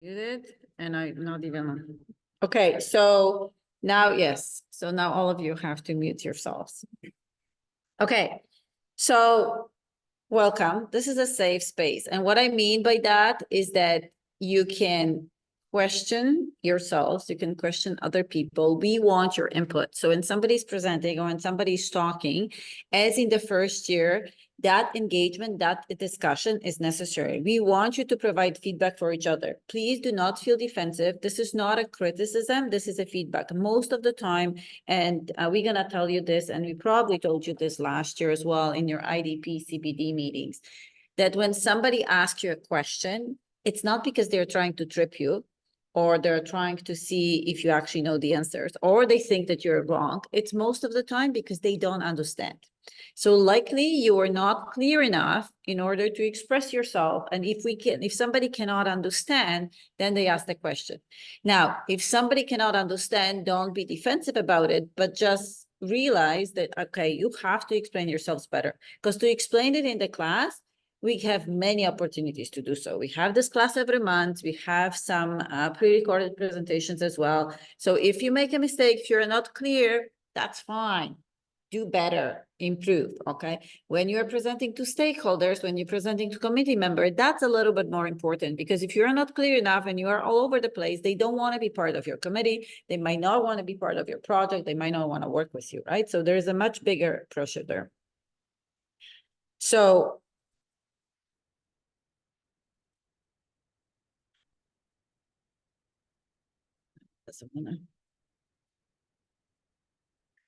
Did it, and I'm not even, okay, so now, yes, so now all of you have to mute yourselves. Okay, so welcome. This is a safe space. And what I mean by that is that you can question yourselves, you can question other people. We want your input. So when somebody's presenting or when somebody's talking, as in the first year, that engagement, that discussion is necessary. We want you to provide feedback for each other. Please do not feel defensive. This is not a criticism. This is a feedback. Most of the time, and we're going to tell you this, and we probably told you this last year as well in your IDP CBD meetings, that when somebody asks you a question, it's not because they're trying to trip you or they're trying to see if you actually know the answers or they think that you're wrong. It's most of the time because they don't understand. So likely you are not clear enough in order to express yourself. And if somebody cannot understand, then they ask the question. Now, if somebody cannot understand, don't be defensive about it, but just realize that, okay, you have to explain yourselves better, because to explain it in the class, we have many opportunities to do so. We have this class every month. We have some pre-recorded presentations as well. So if you make a mistake, if you're not clear, that's fine. Do better, improve, okay? When you're presenting to stakeholders, when you're presenting to committee member, that's a little bit more important, because if you're not clear enough and you are all over the place, they don't want to be part of your committee. They might not want to be part of your project. They might not want to work with you, right? So there's a much bigger pressure there. So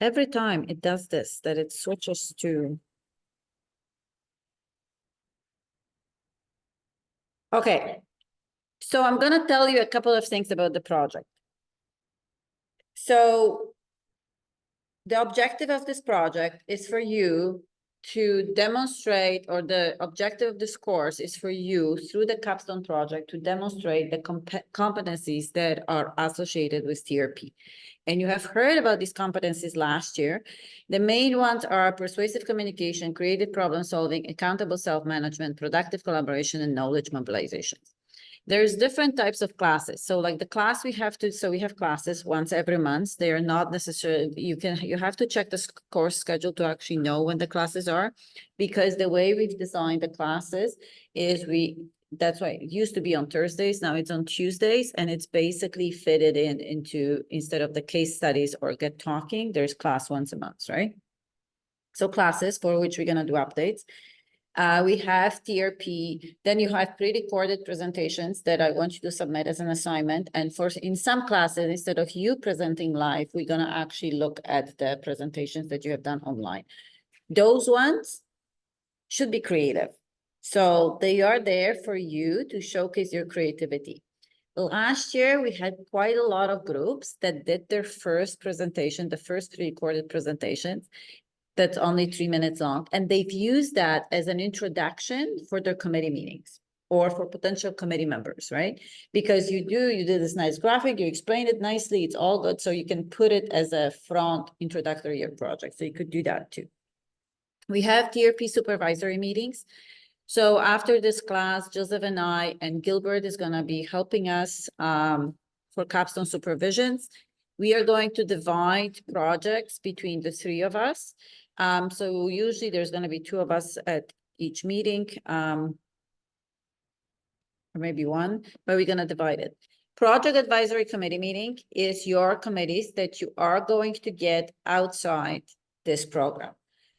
every time it does this, that it switches to. Okay, so I'm going to tell you a couple of things about the project. So the objective of this project is for you to demonstrate, or the objective of this course is for you through the Capstone project to demonstrate the competencies that are associated with TRP. And you have heard about these competencies last year. The main ones are persuasive communication, creative problem solving, accountable self-management, productive collaboration, and knowledge mobilization. There's different types of classes. So like the class we have we have classes once every month. They are not necessarily, you have to check the course schedule to actually know when the classes are, because the way we've designed the classes is that's why it used to be on Thursdays. Now it's on Tuesdays, and it's basically fitted into, instead of the case studies or get talking, there's class once a month, right? So classes for which we're going to do updates. We have TRP, then you have pre-recorded presentations that I want you to submit as an assignment. And in some classes, instead of you presenting live, we're going to actually look at the presentations that you have done online. Those ones should be creative. So they are there for you to showcase your creativity. Last year, we had quite a lot of groups that did their first presentation, the first pre-recorded presentations. That's only 3 minutes long. And they've used that as an introduction for their committee meetings or for potential committee members, right? Because you did this nice graphic, you explained it nicely, it's all good. So you can put it as a front introductory year project. So you could do that too. We have TRP supervisory meetings. So after this class, Joseph and I and Gilbert is going to be helping us for Capstone supervisions. We are going to divide projects between the three of us. So usually there's going to be 2 of us at each meeting, or maybe 1, but we're going to divide it. Project advisory committee meeting is your committees that you are going to get outside this program.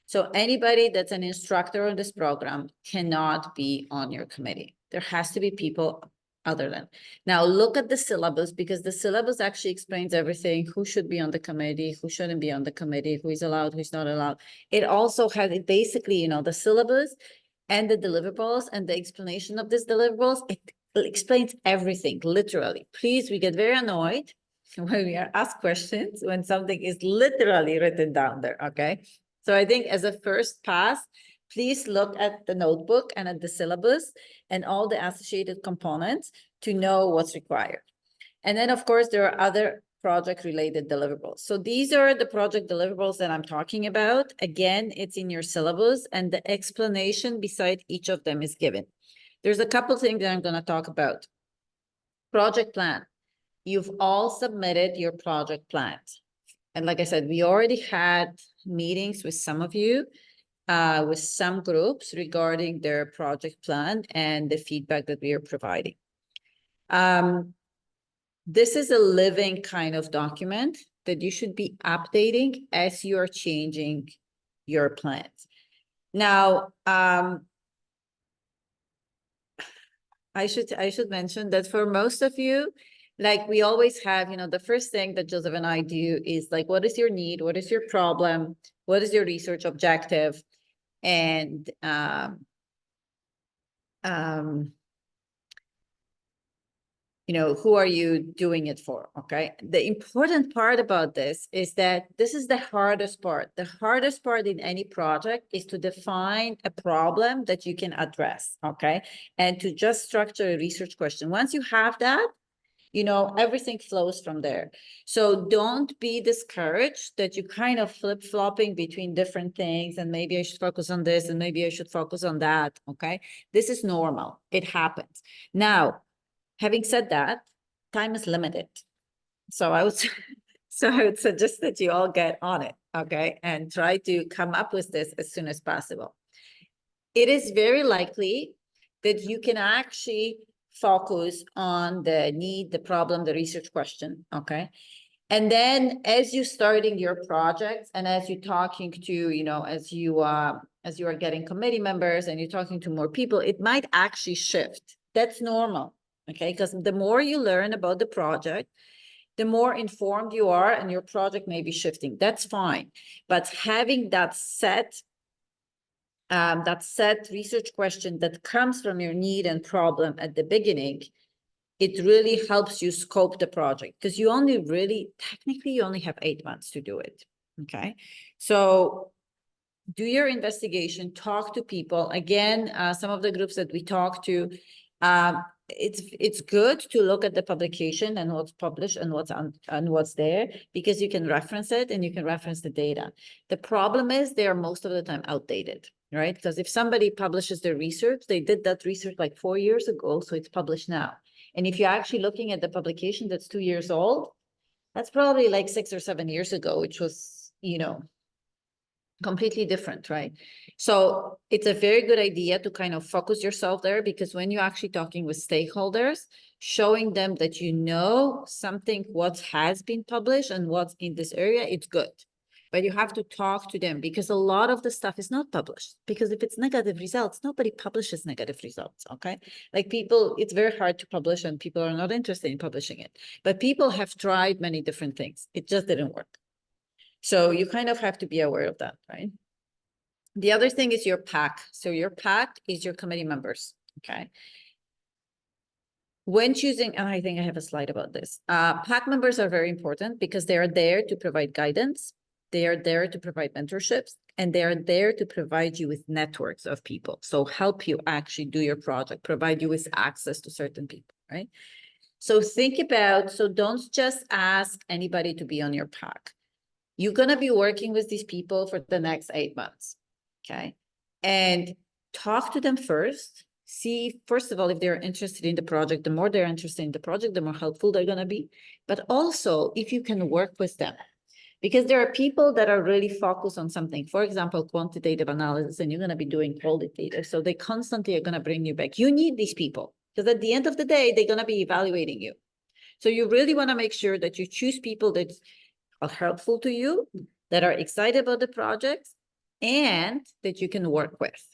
So anybody that's an instructor on this program cannot be on your committee. There has to be people other than. Now look at the syllabus, because the syllabus actually explains everything, who should be on the committee, who shouldn't be on the committee, who is allowed, who's not allowed. It also has basically, the syllabus and the deliverables and the explanation of these deliverables. It explains everything, literally. Please, we get very annoyed when we are asked questions when something is literally written down there, okay? So I think as a first pass, please look at the notebook and at the syllabus and all the associated components to know what's required. And then, of course, there are other project-related deliverables. So these are the project deliverables that I'm talking about. Again, it's in your syllabus, and the explanation beside each of them is given. There's a couple things that I'm going to talk about. Project plan. You've all submitted your project plans. And like I said, we already had meetings with some of you, with some groups regarding their project plan and the feedback that we are providing. This is a living kind of document that you should be updating as you are changing your plans. Now, I should mention that for most of you, like we always have, you know, the first thing that Joseph and I do is like, what is your need? What is your problem? What is your research objective? And you know, who are you doing it for? Okay. The important part about this is that this is the hardest part. The hardest part in any project is to define a problem that you can address. Okay. And to just structure a research question. Once you have that, you know, everything flows from there. So don't be discouraged that you kind of flip-flopping between different things and maybe I should focus on this and maybe I should focus on that. Okay. This is normal. It happens. Now, having said that, time is limited. So I would suggest that you all get on it, okay, and try to come up with this as soon as possible. It is very likely that you can actually focus on the need, the problem, the research question, okay? And then as you're starting your projects and as you're talking to, you know, as you are getting committee members and you're talking to more people, it might actually shift. That's normal. Okay, because the more you learn about the project, the more informed you are and your project may be shifting. That's fine. But having that set research question that comes from your need and problem at the beginning, it really helps you scope the project because you only really, technically, you only have 8 months to do it. Okay, so do your investigation, talk to people. Again, some of the groups that we talk to, it's good to look at the publication and what's published and what's there because you can reference it and you can reference the data. The problem is they are most of the time outdated, right? Because if somebody publishes their research, they did that research like 4 years ago, so it's published now. And if you're actually looking at the publication that's 2 years old, that's probably like 6 or 7 years ago, which was, you know, completely different, right? So it's a very good idea to kind of focus yourself there because when you're actually talking with stakeholders, showing them that you know something, what has been published and what's in this area, it's good. But you have to talk to them because a lot of the stuff is not published because if it's negative results, nobody publishes negative results, okay? Like people, it's very hard to publish and people are not interested in publishing it. But people have tried many different things. It just didn't work. So you kind of have to be aware of that, right? The other thing is your PAC. So your PAC is your committee members, okay? When choosing, and I think I have a slide about this, PAC members are very important because they are there to provide guidance. They are there to provide mentorships and they are there to provide you with networks of people. So help you actually do your project, provide you with access to certain people, right? So think about, so don't just ask anybody to be on your PAC. You're going to be working with these people for the next 8 months, okay? And talk to them first. See, first of all, if they're interested in the project, the more they're interested in the project, the more helpful they're going to be. But also, if you can work with them. Because there are people that are really focused on something. For example, quantitative analysis, and you're going to be doing qualitative. So they constantly are going to bring you back. You need these people because at the end of the day, they're going to be evaluating you. So you really want to make sure that you choose people that are helpful to you, that are excited about the project, and that you can work with.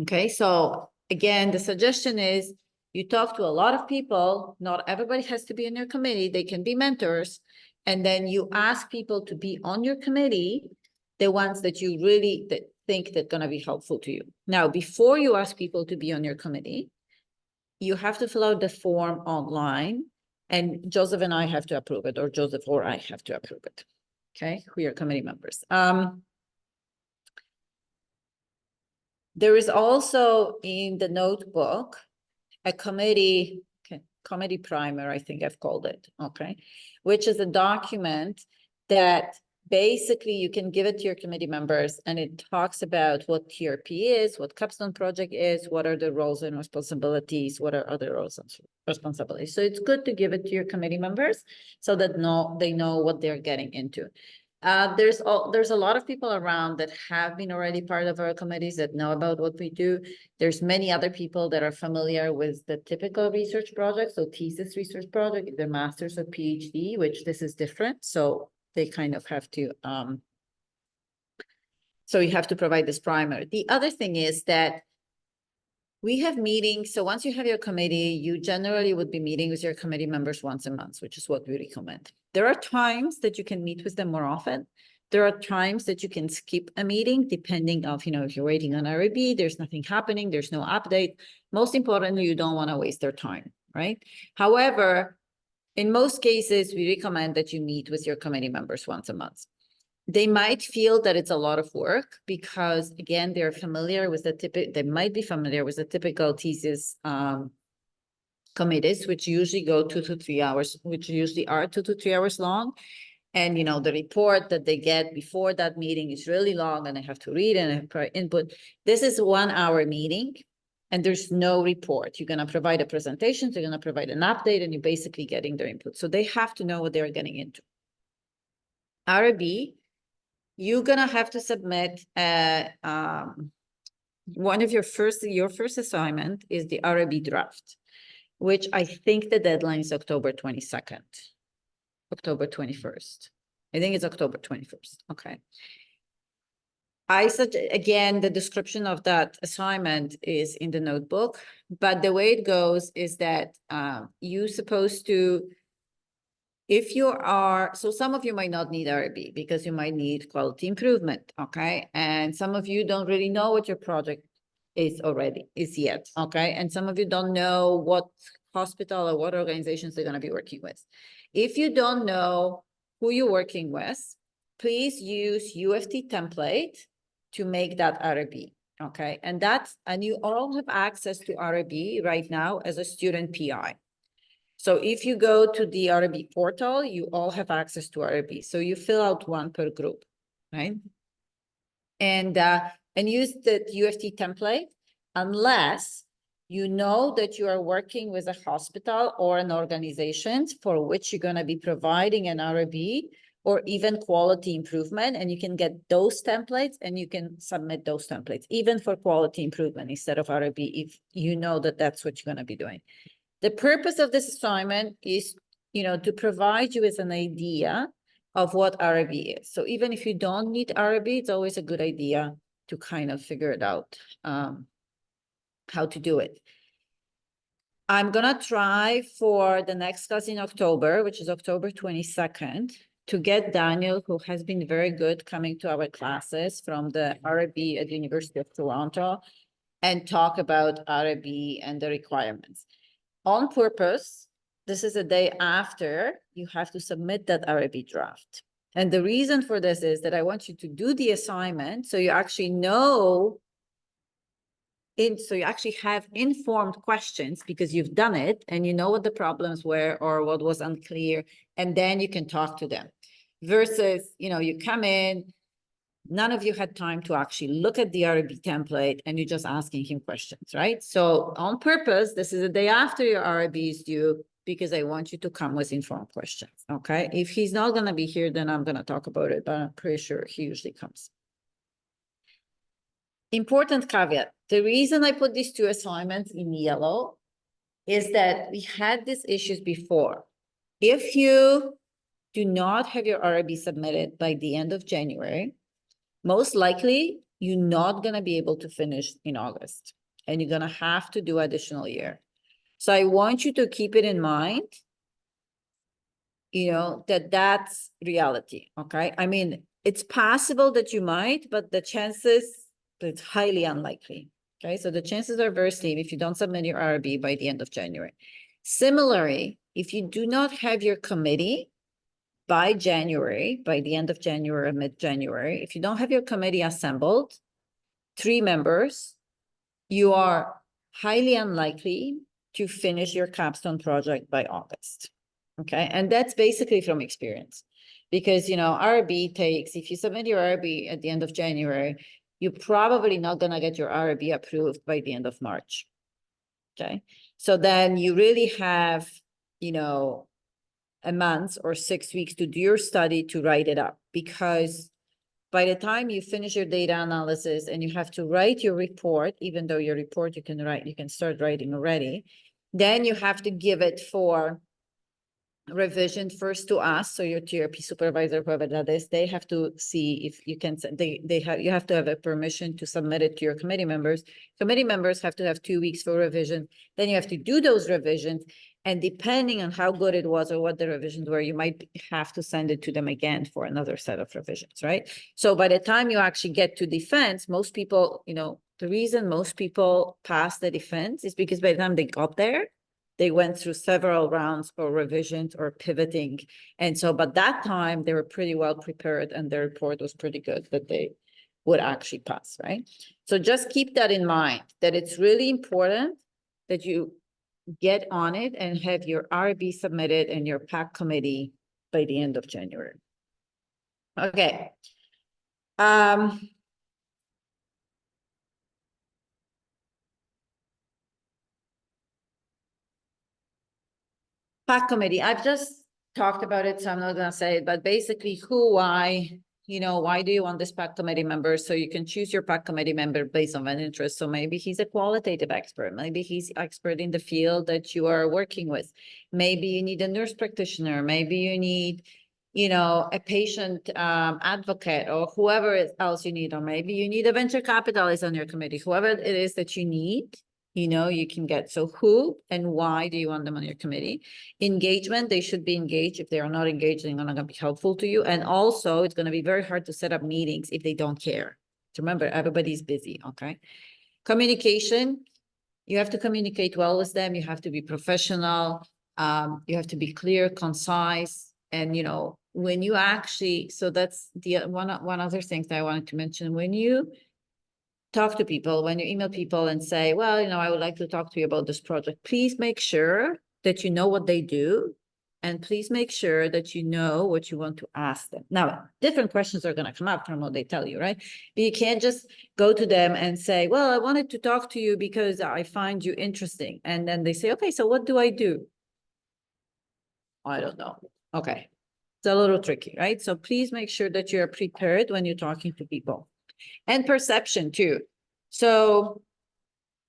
Okay, so again, the suggestion is you talk to a lot of people. Not everybody has to be in your committee. They can be mentors. And then you ask people to be on your committee, the ones that you really think that going to be helpful to you. Now, before you ask people to be on your committee, you have to fill out the form online and Joseph and I have to approve it, or Joseph or I have to approve it. Okay, we are committee members. There is also in the notebook a committee primer, I think I've called it, okay, which is a document that basically you can give it to your committee members, and it talks about what TRP is, what Capstone project is, what are the roles and responsibilities, what are other roles and responsibilities. So it's good to give it to your committee members so that they know what they're getting into. There's a lot of people around that have been already part of our committees that know about what we do. There's many other people that are familiar with the typical research project, so thesis research project, either master's or PhD, which this is different. So they kind of have to, so you have to provide this primer. The other thing is that we have meetings. So once you have your committee, you generally would be meeting with your committee members once a month, which is what we recommend. There are times that you can meet with them more often. There are times that you can skip a meeting depending on, if you're waiting on RAB, there's nothing happening, there's no update. Most importantly, you don't want to waste their time, right? However, in most cases, we recommend that you meet with your committee members once a month. They might feel that it's a lot of work because, again, they're familiar with they might be familiar with the typical thesis committees, which usually go 2 to 3 hours, which usually are 2 to 3 hours long. And, the report that they get before that meeting is really long, and I have to read and have input. This is 1 hour meeting, and there's no report. You're going to provide a presentation, so you're going to provide an update, and you're basically getting their input. So they have to know what they're getting into. RAB, you're going to have to submit one of your first assignment is the RAB draft, which I think the deadline is October 22nd. October 21st. I think it's October 21st. Okay. I said, again, the description of that assignment is in the notebook, but the way it goes is that you're supposed to, so some of you might not need RAB because you might need quality improvement, okay? And some of you don't really know what your project is yet, okay? And some of you don't know what hospital or what organizations they're going to be working with. If you don't know who you're working with, please use UFT template to make that RAB, okay? And you all have access to RAB right now as a student PI. So if you go to the RAB portal, you all have access to RAB. So you fill out one per group, right? And use the UFT template unless you know that you are working with a hospital or an organization for which you're going to be providing an RAB or even quality improvement, and you can get those templates and you can submit those templates, even for quality improvement instead of RAB, if you know that that's what you're going to be doing. The purpose of this assignment is, to provide you with an idea of what RAB is. So even if you don't need RAB, it's always a good idea to kind of figure it out, how to do it. I'm going to try for the next class in October, which is October 22nd, to get Daniel, who has been very good coming to our classes from the RAB at the University of Toronto, and talk about RAB and the requirements. On purpose, this is a day after you have to submit that RAB draft. And the reason for this is that I want you to do the assignment so you actually know, so you actually have informed questions because you've done it and you know what the problems were or what was unclear, and then you can talk to them. Versus, you come in, none of you had time to actually look at the RAB template and you're just asking him questions, right? So on purpose, this is the day after your RAB is due because I want you to come with informed questions, okay? If he's not going to be here, then I'm going to talk about it, but I'm pretty sure he usually comes. Important caveat. The reason I put these two assignments in yellow is that we had these issues before. If you do not have your RAB submitted by the end of January, most likely you're not going to be able to finish in August, and you're going to have to do additional year. So I want you to keep it in mind, that's reality, okay? I mean, it's possible that you might, but the chances, it's highly unlikely, okay? So the chances are very slim if you don't submit your RAB by the end of January. Similarly, if you do not have your committee by January, by the end of January or mid-January, if you don't have your committee assembled, 3 members, you are highly unlikely to finish your capstone project by August, okay? And that's basically from experience. Because, you know, RB takes, if you submit your RB at the end of January, you're probably not gonna get your RB approved by the end of March. Okay, so then you really have, you know, a month or 6 weeks to do your study to write it up, because by the time you finish your data analysis and you have to write your report, even though your report you can start writing already, then you have to give it for revision first to us. So your TRP supervisor, whoever that is, they have to see if you can, you have to have a permission to submit it to your committee members. Committee members have to have 2 weeks for revision. Then you have to do those revisions. And depending on how good it was or what the revisions were, you might have to send it to them again for another set of revisions, right? So by the time you actually get to defense, most people, you know, the reason most people pass the defense is because by the time they got there, they went through several rounds or revisions or pivoting. And so, but that time they were pretty well prepared and their report was pretty good that they would actually pass, right? So just keep that in mind, that it's really important that you get on it and have your RB submitted and your PAC committee by the end of January. Okay. PAC committee, I've just talked about it, so I'm not gonna say it, but basically who, why, you know, why do you want this PAC committee member? So you can choose your PAC committee member based on an interest. So maybe he's a qualitative expert. Maybe he's expert in the field that you are working with. Maybe you need a nurse practitioner. Maybe you need, you know, a patient advocate or whoever else you need, or maybe you need a venture capitalist on your committee, whoever it is that you need, you know, you can get. So who and why do you want them on your committee? Engagement, they should be engaged. If they are not engaged, they're not going to be helpful to you. And also, it's going to be very hard to set up meetings if they don't care. Remember, everybody's busy, okay? Communication, you have to communicate well with them. You have to be professional. You have to be clear, concise. And, you know, when you actually, so that's the one other thing that I wanted to mention. When you talk to people, when you email people and say, well, you know, I would like to talk to you about this project, please make sure that you know what they do. And please make sure that you know what you want to ask them. Now, different questions are going to come up from what they tell you, right? But you can't just go to them and say, well, I wanted to talk to you because I find you interesting. And then they say, okay, so what do I do? I don't know. Okay. It's a little tricky, right? So please make sure that you're prepared when you're talking to people. And perception too. So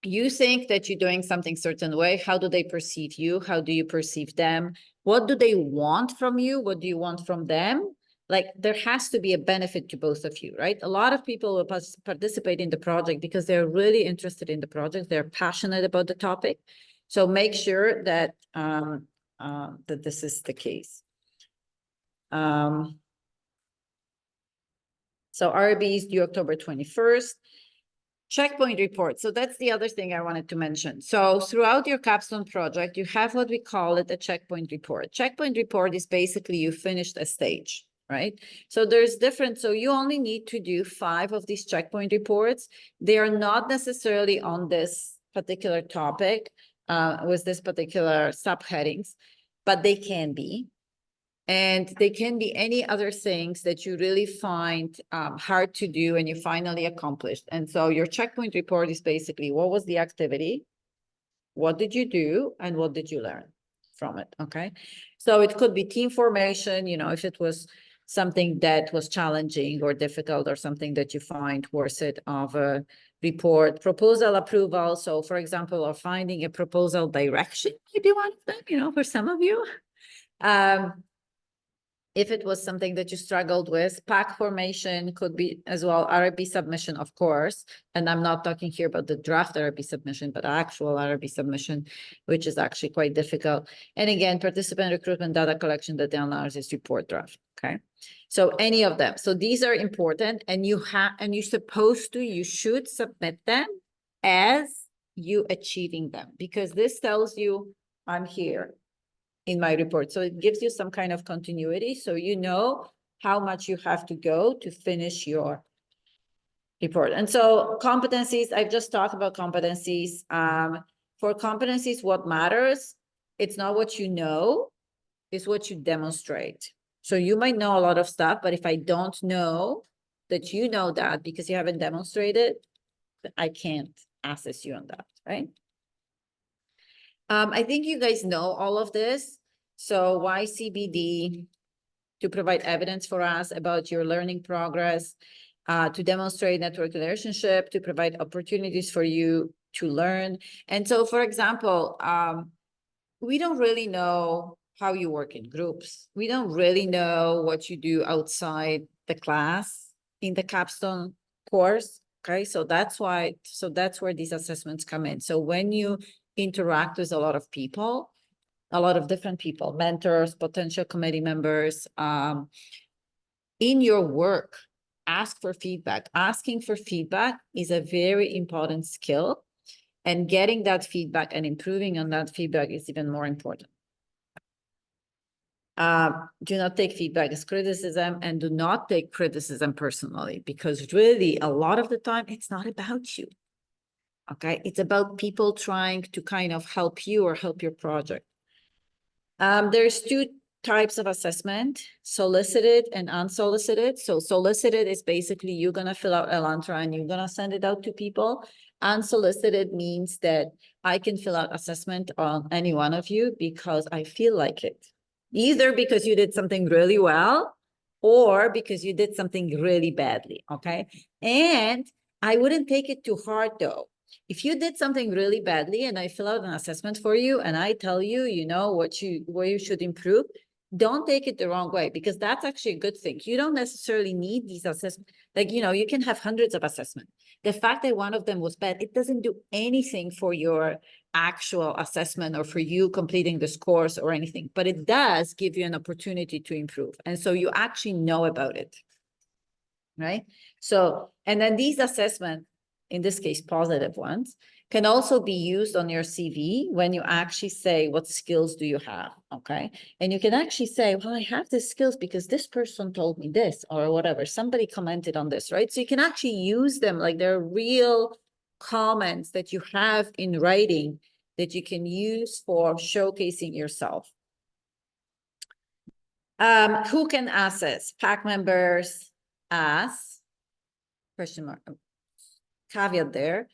you think that you're doing something certain way. How do they perceive you? How do you perceive them? What do they want from you? What do you want from them? Like there has to be a benefit to both of you, right? A lot of people will participate in the project because they're really interested in the project. They're passionate about the topic. So make sure that that this is the case. So RB is due October 21st. Checkpoint report. So that's the other thing I wanted to mention. So throughout your capstone project, you have what we call it a checkpoint report. Checkpoint report is basically you finished a stage, right? So there's different, so you only need to do 5 of these checkpoint reports. They are not necessarily on this particular topic with this particular subheadings, but they can be. And they can be any other things that you really find hard to do and you finally accomplished. And so your checkpoint report is basically what was the activity, what did you do, and what did you learn from it, okay? So it could be team formation, you know, if it was something that was challenging or difficult or something that you find worth it of a report. Proposal approval, so for example, or finding a proposal direction, maybe one of them, you know, for some of you. If it was something that you struggled with, PAC formation could be as well, RB submission, of course. And I'm not talking here about the draft RB submission, but actual RB submission, which is actually quite difficult. And again, participant recruitment, data collection, data analysis, report draft, okay? So any of them. So these are important and you're supposed to, you should submit them as you achieving them, because this tells you I'm here in my report. So it gives you some kind of continuity. So you know how much you have to go to finish your report. And so competencies, I've just talked about competencies. For competencies, what matters, it's not what you know, it's what you demonstrate. So you might know a lot of stuff, but if I don't know that you know that because you haven't demonstrated, I can't assess you on that, right? I think you guys know all of this. So why CBD? To provide evidence for us about your learning progress, to demonstrate network relationship, to provide opportunities for you to learn. And so, for example, we don't really know how you work in groups. We don't really know what you do outside the class in the Capstone course. Okay, so that's why, so that's where these assessments come in. So when you interact with a lot of people, a lot of different people, mentors, potential committee members, in your work, ask for feedback. Asking for feedback is a very important skill, and getting that feedback and improving on that feedback is even more important. Do not take feedback as criticism, and do not take criticism personally, because really a lot of the time it's not about you. Okay, it's about people trying to kind of help you or help your project. There's two types of assessment, solicited and unsolicited. So solicited is basically you're gonna fill out Elantra and you're gonna send it out to people. Unsolicited means that I can fill out assessment on any one of you because I feel like it. Either because you did something really well or because you did something really badly, okay? And I wouldn't take it too hard though. If you did something really badly and I fill out an assessment for you and I tell you, you know, where you should improve, don't take it the wrong way, because that's actually a good thing. You don't necessarily need these assessments. Like, you know, you can have hundreds of assessments. The fact that one of them was bad, it doesn't do anything for your actual assessment or for you completing this course or anything, but it does give you an opportunity to improve. And so you actually know about it, right? So, and then these assessments, in this case, positive ones, can also be used on your CV when you actually say, what skills do you have, okay? And you can actually say, well, I have these skills because this person told me this or whatever, somebody commented on this, right? So you can actually use them, like they're real comments that you have in writing that you can use for showcasing yourself. Who can assess? PAC members, us, question mark, caveat there,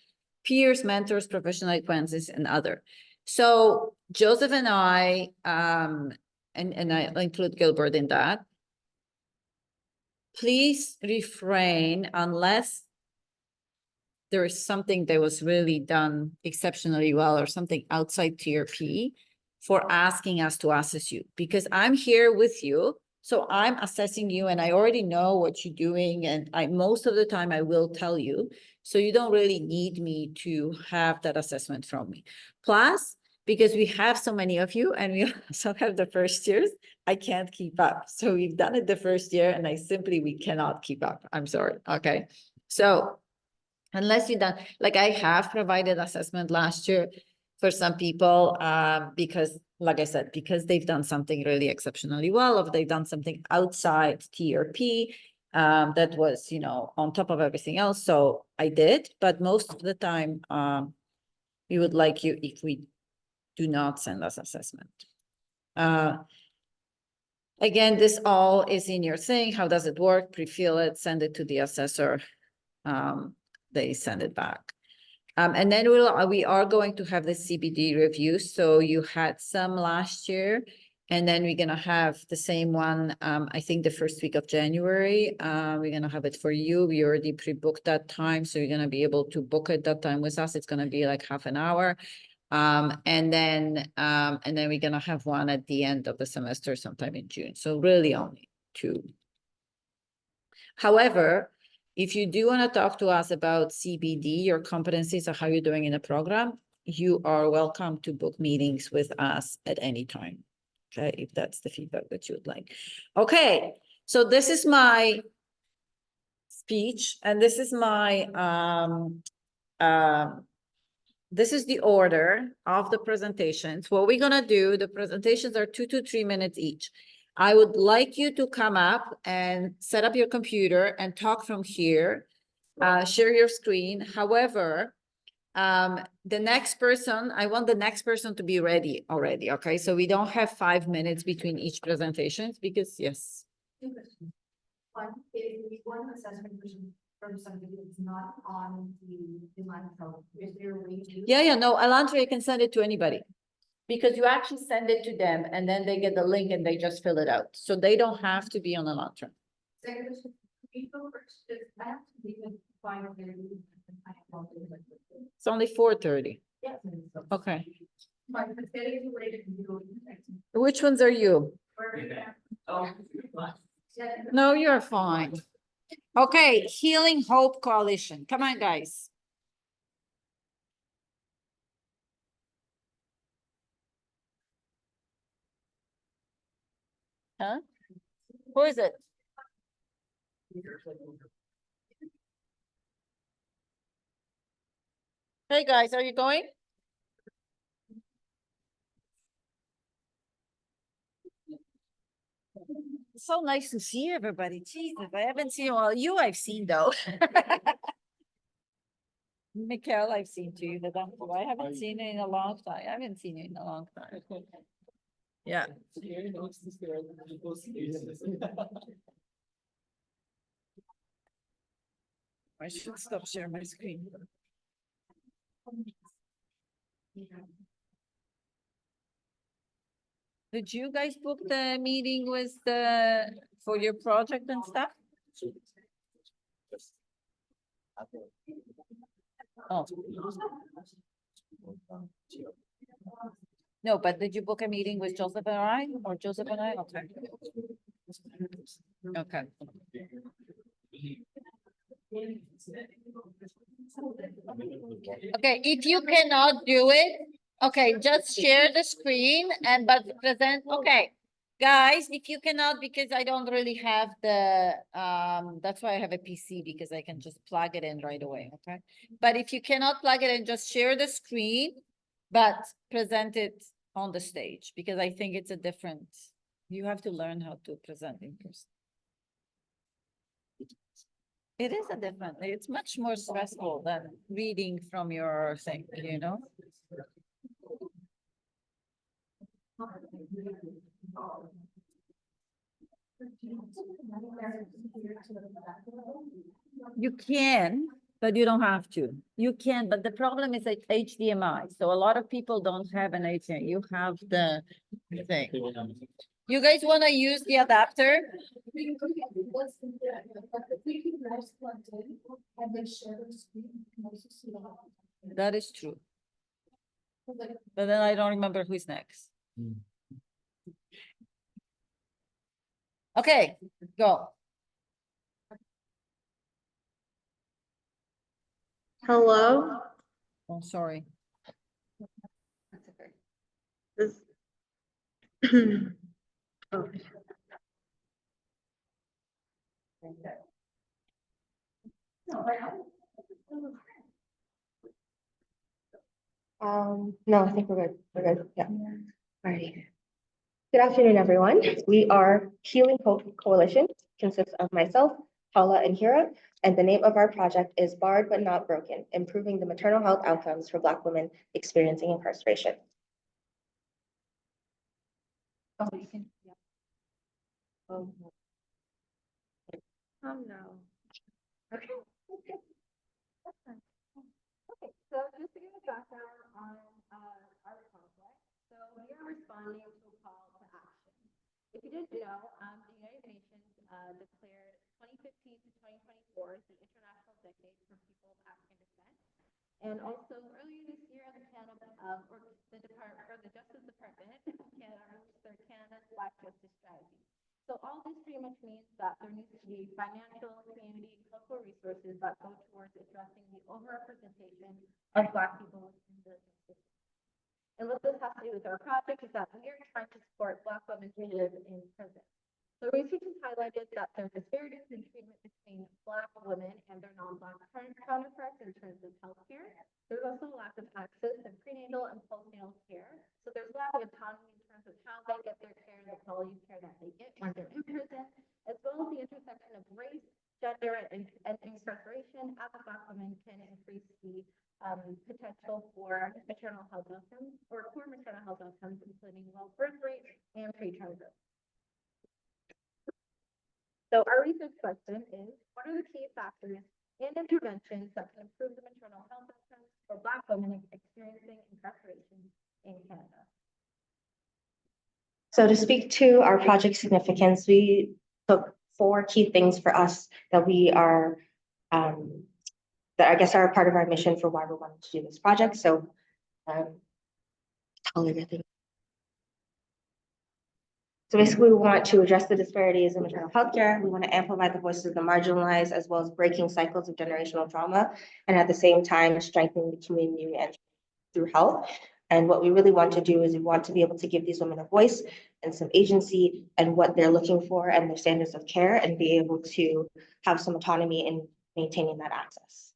peers, mentors, professional acquaintances, and other. So Joseph and I, and I include Gilbert in that, please refrain unless there is something that was really done exceptionally well or something outside tier P for asking us to assess you, because I'm here with you. So I'm assessing you and I already know what you're doing. And most of the time I will tell you. So you don't really need me to have that assessment from me. Plus, because we have so many of you and we also have the first years, I can't keep up. So we've done it the first year and we cannot keep up. I'm sorry. Okay. So unless you done, like I have provided assessment last year for some people, because like I said, because they've done something really exceptionally well, or they've done something outside TRP, that was, you know, on top of everything else. So I did, but most of the time, we would like you if we do not send us assessment. Again, this all is in your thing. How does it work? Pre-fill it, send it to the assessor. They send it back. And then we are going to have the CBD review. So you had some last year, and then we're gonna have the same one, I think the first week of January. We're gonna have it for you. We already pre-booked that time, so you're gonna be able to book it that time with us. It's gonna be like half an hour. And then we're gonna have one at the end of the semester sometime in June. So really only two. However, if you do want to talk to us about CBD, your competencies, or how you're doing in the program, you are welcome to book meetings with us at any time. Okay, if that's the feedback that you would like. Okay, so this is my speech, and this is my this is the order of the presentations. What we're gonna do, the presentations are 2 to 3 minutes each. I would like you to come up and set up your computer and talk from here, share your screen. However, The next person, I want the next person to be ready already, okay? So we don't have 5 minutes between each presentations because yes. One is one assessment question from somebody that's not on the line code. Is there a way to? Yeah, no, Elantra, you can send it to anybody. Because you actually send it to them and then they get the link and they just fill it out. So they don't have to be on Elantra. Second question, we go first, just I have to leave at 5:30. It's only 4:30. Yes. Okay. But if it's getting too late, you go to the next one. Which ones are you? Oh. No, you're fine. Okay, Healing Hope Coalition. Come on, guys. Huh? Who is it? Hey, guys, are you going? It's so nice to see everybody. Jesus, I haven't seen all you I've seen though. Mikhail, I've seen too, but I haven't seen it in a long time. I haven't seen it in a long time. Yeah. I should stop sharing my screen. Did you guys book the meeting with for your project and stuff? Oh. No, but did you book a meeting with Joseph and I, or Joseph and I? Okay. Okay. Okay, if you cannot do it, okay, just share the screen and but present, okay. Guys, if you cannot, because I don't really have the, that's why I have a PC, because I can just plug it in right away, okay? But if you cannot plug it in, just share the screen, but present it on the stage, because I think it's a different, you have to learn how to present in person. It is a different, it's much more stressful than reading from your thing, you know? You can, but you don't have to. You can, but the problem is that HDMI. So a lot of people don't have an HDMI. You have the thing. You guys want to use the adapter? That is true. But then I don't remember who's next. Okay, go. Hello. Oh, sorry. This- oh. No, I think we're good. We're good. Yeah. All right. Good afternoon, everyone. We are Healing Hope Coalition, consists of myself, Paula, and Hira, and the name of our project is Barred But Not Broken, improving the maternal health outcomes for Black women experiencing incarceration. Oh, you can. Yeah. Oh. No. Okay. Okay, so just to give a background on our project, so we are responding to a call to action. If you didn't know, the United Nations declared 2015 to 2024 as the International Decade for People of African Descent. And also earlier this year, the Canada, or the Justice Department of Canada released their Canada's Black Justice Strategy. So all this pretty much means that there needs to be financial, community, and cultural resources that go towards addressing the overrepresentation of Black people in the justice system. And what this has to do with our project is that we are trying to support Black women who live in prison. So research has highlighted that there are disparities in treatment between Black women and their non-Black counterparts in terms of healthcare. There's also a lack of access to prenatal and postnatal care. So there's lack of autonomy in terms of how they get their care and the quality of care that they get when they're in prison, as well as the intersection of race, gender, and incarceration as Black women can increase the potential for maternal health outcomes or core maternal health outcomes, including low birth rate and preterm growth. So our research question is, what are the key factors and interventions that can improve the maternal health outcomes for Black women experiencing incarceration in Canada? So to speak to our project significance, we took 4 key things for us that we are, that I guess are a part of our mission for why we wanted to do this project. So, everything. So basically, we want to address the disparities in maternal health care. We want to amplify the voices of the marginalized, as well as breaking cycles of generational trauma, and at the same time, strengthening the community and through health. And what we really want to do is we want to be able to give these women a voice and some agency and what they're looking for and their standards of care, and be able to have some autonomy in maintaining that access.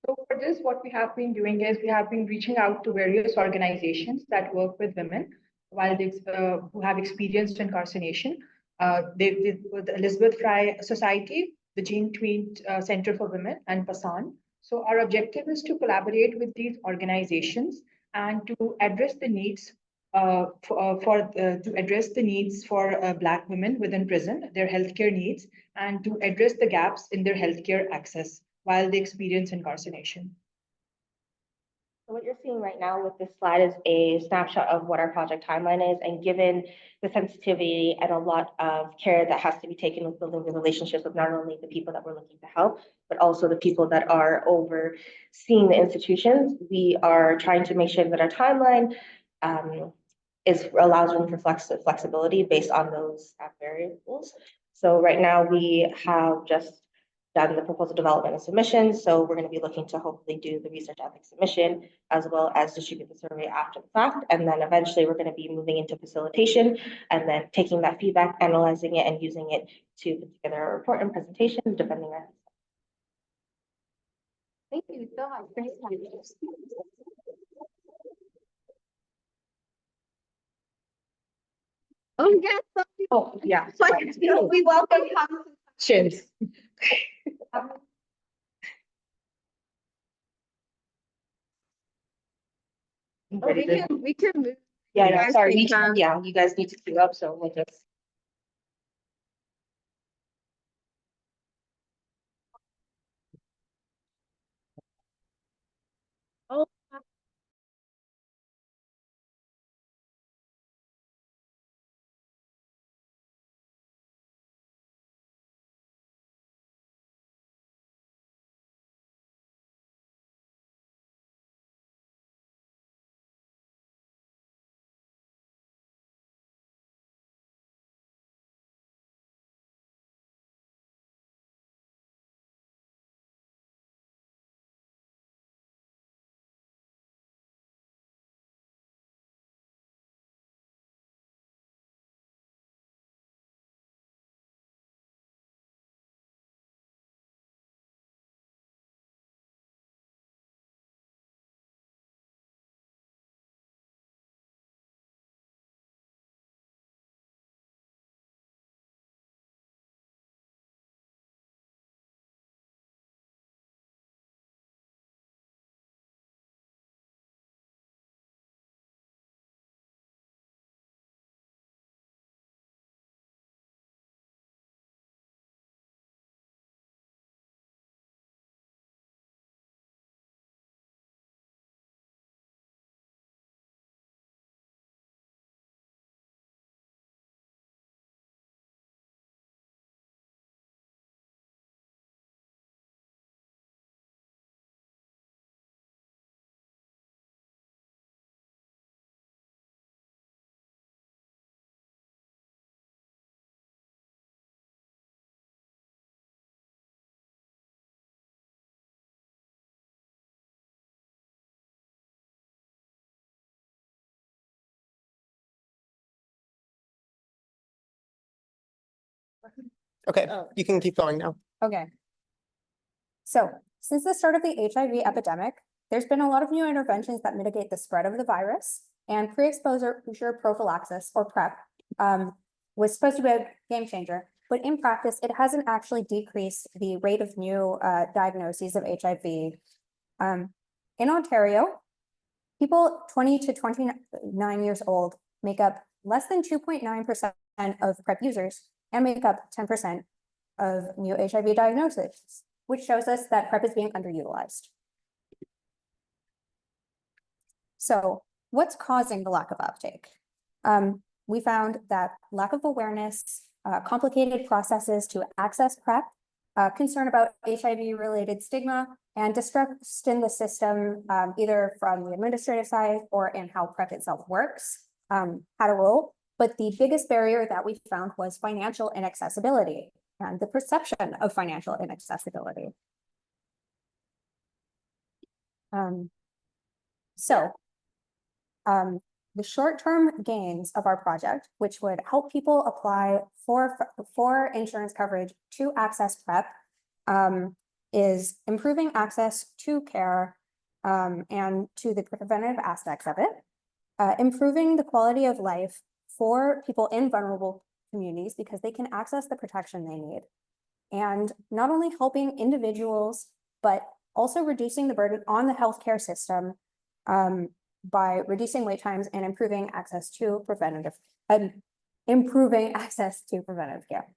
So for this, what we have been doing is we have been reaching out to various organizations that work with women while they, who have experienced incarceration. The Elizabeth Fry Society, the Jean Tweed Center for Women, and PASAN. So our objective is to collaborate with these organizations and to address the needs for Black women within prison, their healthcare needs, and to address the gaps in their healthcare access while they experience incarceration. So what you're seeing right now with this slide is a snapshot of what our project timeline is, and given the sensitivity and a lot of care that has to be taken with building the relationships with not only the people that we're looking to help, but also the people that are overseeing the institutions, we are trying to make sure that our timeline allows room for flexibility based on those variables. So right now we have just done the proposal development and submission. So we're going to be looking to hopefully do the research ethics submission, as well as distribute the survey after the fact. And then eventually we're going to be moving into facilitation and then taking that feedback, analyzing it, and using it to put together a report and presentation, depending on. Thank you so much. Great. Oh, yes. Oh, yeah. So we welcome Questions. we can move. Yeah, guys sorry. can, You guys need to queue up, so we'll just. Oh, Okay, Oh. you can keep going now. Okay. So since the start of the HIV epidemic, there's been a lot of new interventions that mitigate the spread of the virus, and pre-exposure prophylaxis, or PrEP, was supposed to be a game changer. but in practice, it hasn't actually decreased the rate of new diagnoses of HIV. In Ontario, people 20 to 29 years old make up less than 2.9% of PrEP users and make up 10% of new HIV diagnoses, which shows us that PrEP is being underutilized. So what's causing the lack of uptake? We found that lack of awareness, complicated processes to access PrEP, concern about HIV-related stigma, and distrust in the system, either from the administrative side or in how PrEP itself works, had a role. But the biggest barrier that we found was financial inaccessibility and the perception of financial inaccessibility. The short-term gains of our project, which would help people apply for insurance coverage to access PrEP, is improving access to care and to the preventative aspects of it, improving the quality of life for people in vulnerable communities because they can access the protection they need, and not only helping individuals, but also reducing the burden on the healthcare system by reducing wait times and improving access to preventative care.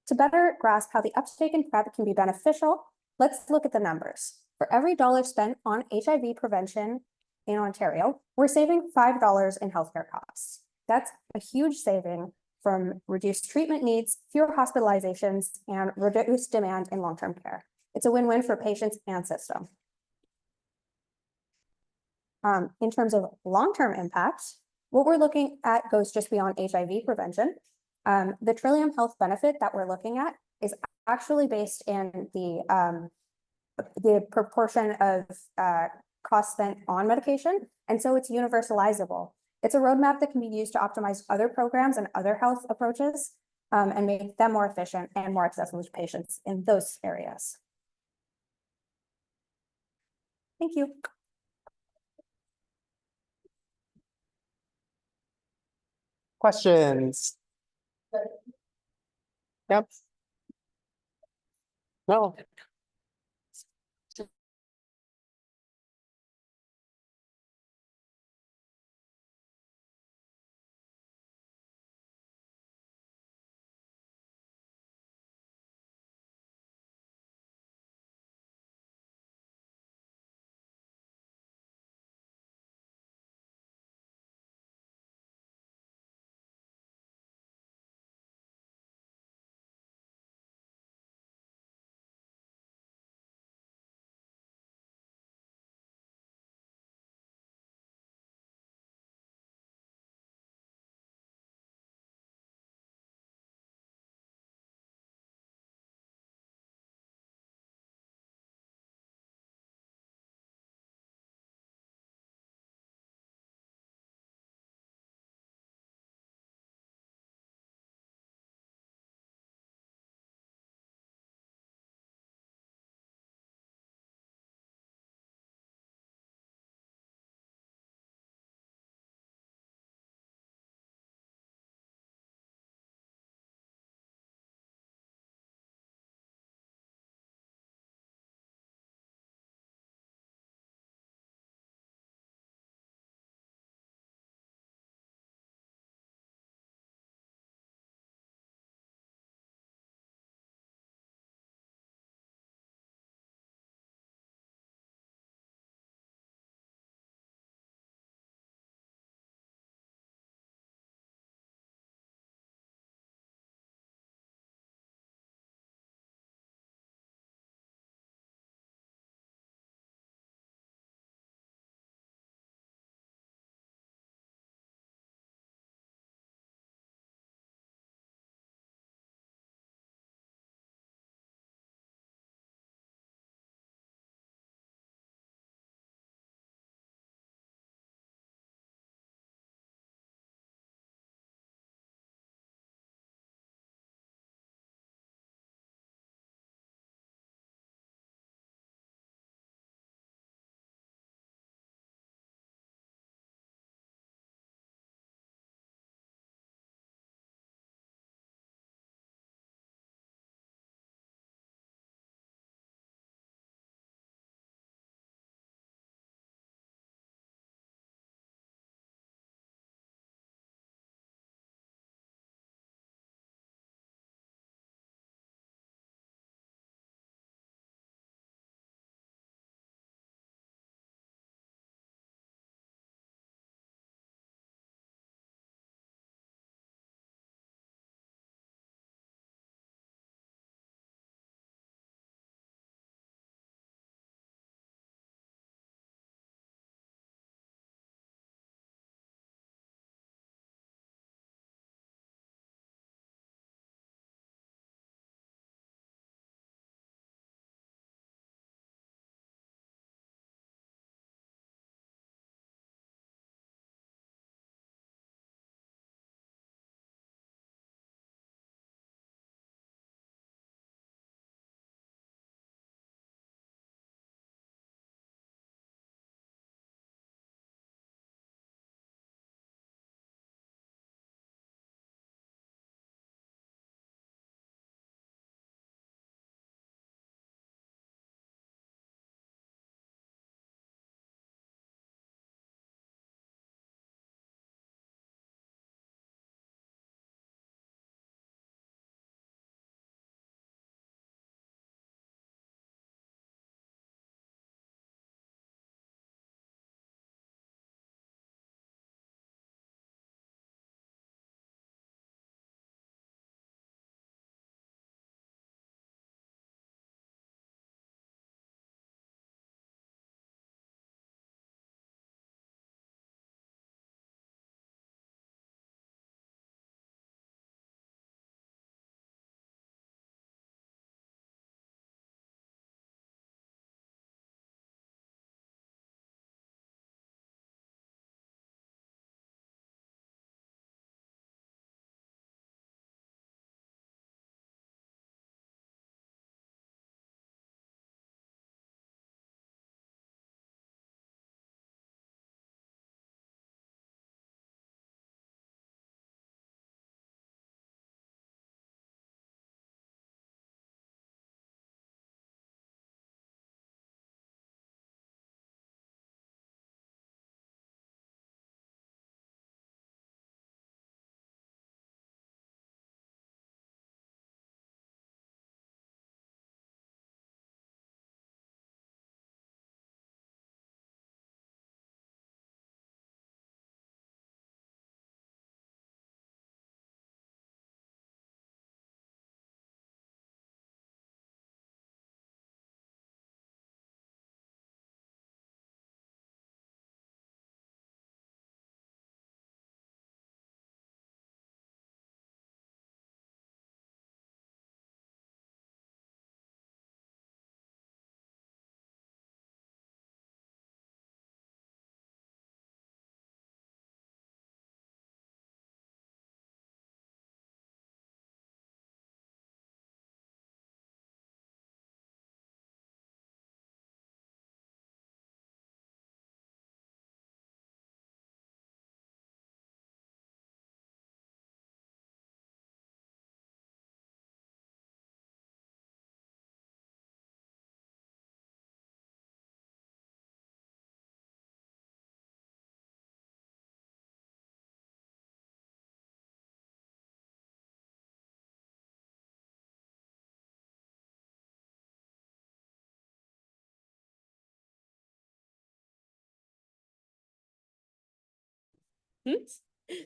To better grasp how the uptake in PrEP can be beneficial, let's look at the numbers. For every dollar spent on HIV prevention in Ontario, we're saving $5 in healthcare costs. That's a huge saving from reduced treatment needs, fewer hospitalizations, and reduced demand in long-term care. It's a win-win for patients and system. In terms of long-term impacts, what we're looking at goes just beyond HIV prevention. The Trillium Health benefit that we're looking at is actually based in the proportion of cost spent on medication, and so it's universalizable. It's a roadmap that can be used to optimize other programs and other health approaches and make them more efficient and more accessible to patients in those areas. Thank you. Questions? Yep. No.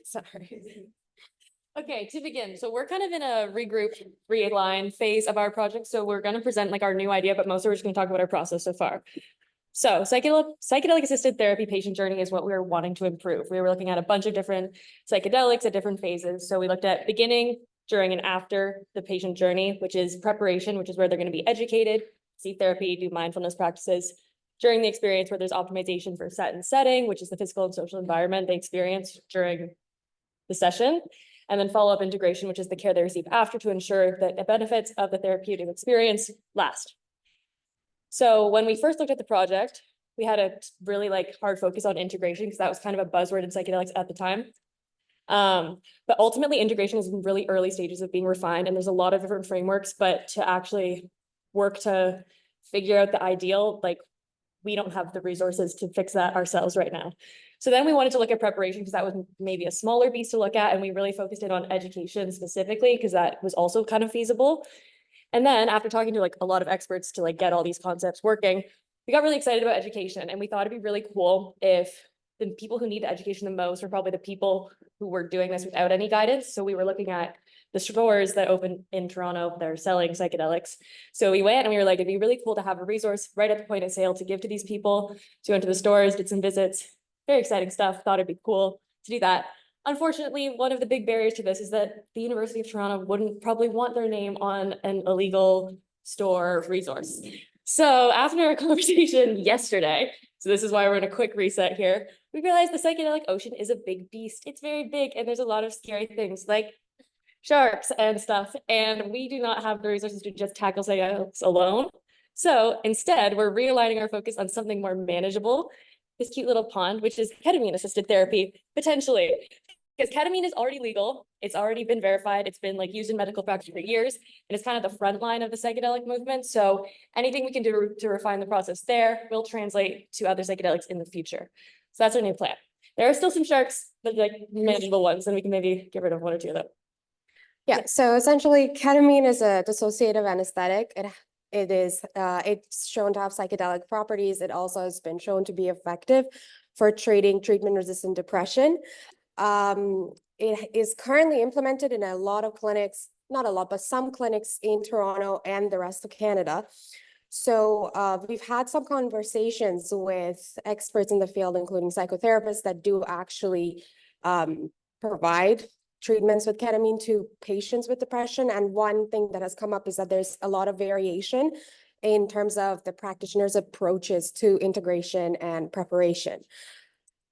Sorry. Okay, to begin, so we're kind of in a regroup, realign phase of our project. So we're going to present like our new idea, but mostly we're just going to talk about our process so far. So psychedelic assisted therapy patient journey is what we were wanting to improve. We were looking at a bunch of different psychedelics at different phases. So we looked at beginning, during, and after the patient journey, which is preparation, which is where they're going to be educated, see therapy, do mindfulness practices. During the experience where there's optimization for set and setting, which is the physical and social environment they experience during the session. And then follow-up integration, which is the care they receive after to ensure that the benefits of the therapeutic experience last. So when we first looked at the project, we had a really like hard focus on integration because that was kind of a buzzword in psychedelics at the time. But ultimately integration is in really early stages of being refined and there's a lot of different frameworks, but to actually work to figure out the ideal, like we don't have the resources to fix that ourselves right now. So then we wanted to look at preparation because that was maybe a smaller beast to look at. And we really focused in on education specifically because that was also kind of feasible. And then after talking to like a lot of experts to like get all these concepts working, we got really excited about education. And we thought it'd be really cool if the people who need the education the most were probably the people who were doing this without any guidance. So we were looking at the stores that open in Toronto that are selling psychedelics. So we went and we were like, it'd be really cool to have a resource right at the point of sale to give to these people. So we went to the stores, did some visits, very exciting stuff, thought it'd be cool to do that. Unfortunately, one of the big barriers to this is that the University of Toronto wouldn't probably want their name on an illegal store resource. So after our conversation yesterday, so this is why we're in a quick reset here, we realized the psychedelic ocean is a big beast. It's very big and there's a lot of scary things like sharks and stuff. And we do not have the resources to just tackle psychedelics alone. So instead, we're realigning our focus on something more manageable, this cute little pond, which is ketamine assisted therapy, potentially. Because ketamine is already legal. It's already been verified. It's been like used in medical practice for years. And it's kind of the front line of the psychedelic movement. So anything we can do to refine the process there will translate to other psychedelics in the future. So that's our new plan. There are still some sharks, but like manageable ones, and we can maybe get rid of one or two of them. Yeah, so essentially ketamine is a dissociative anesthetic. It's shown to have psychedelic properties. It also has been shown to be effective for treating treatment-resistant depression. It is currently implemented in a lot of clinics, not a lot, but some clinics in Toronto and the rest of Canada. So we've had some conversations with experts in the field, including psychotherapists that do actually provide treatments with ketamine to patients with depression. And one thing that has come up is that there's a lot of variation in terms of the practitioners' approaches to integration and preparation.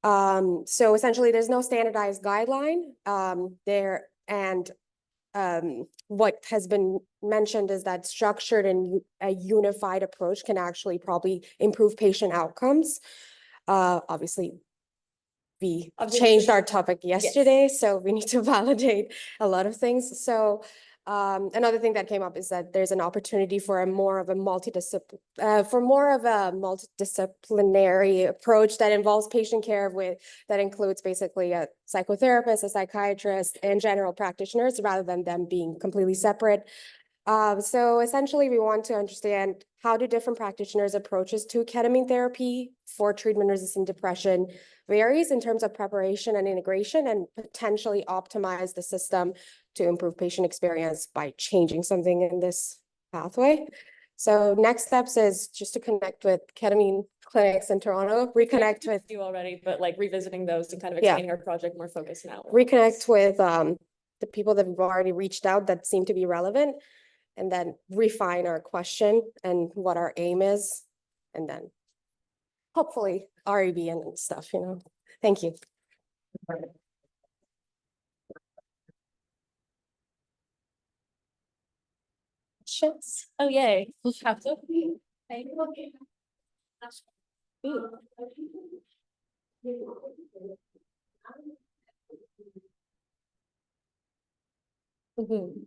So essentially, there's no standardized guideline there. And what has been mentioned is that structured and a unified approach can actually probably improve patient outcomes. Obviously, we changed our topic yesterday, so we need to validate a lot of things. So another thing that came up is that there's an opportunity for a more of a multidisciplinary approach that involves patient care that includes basically a psychotherapist, a psychiatrist, and general practitioners rather than them being completely separate. So essentially, we want to understand how do different practitioners' approaches to ketamine therapy for treatment-resistant depression varies in terms of preparation and integration, and potentially optimize the system to improve patient experience by changing something in this pathway. So next steps is just to connect with ketamine clinics in Toronto, reconnect with you already, but like revisiting those and kind of expanding our project more focused now. Reconnect with the people that we've already reached out that seem to be relevant, and then refine our question and what our aim is, and then hopefully REB and stuff, Thank you. Questions? Oh, yay. Capstone. Mhm.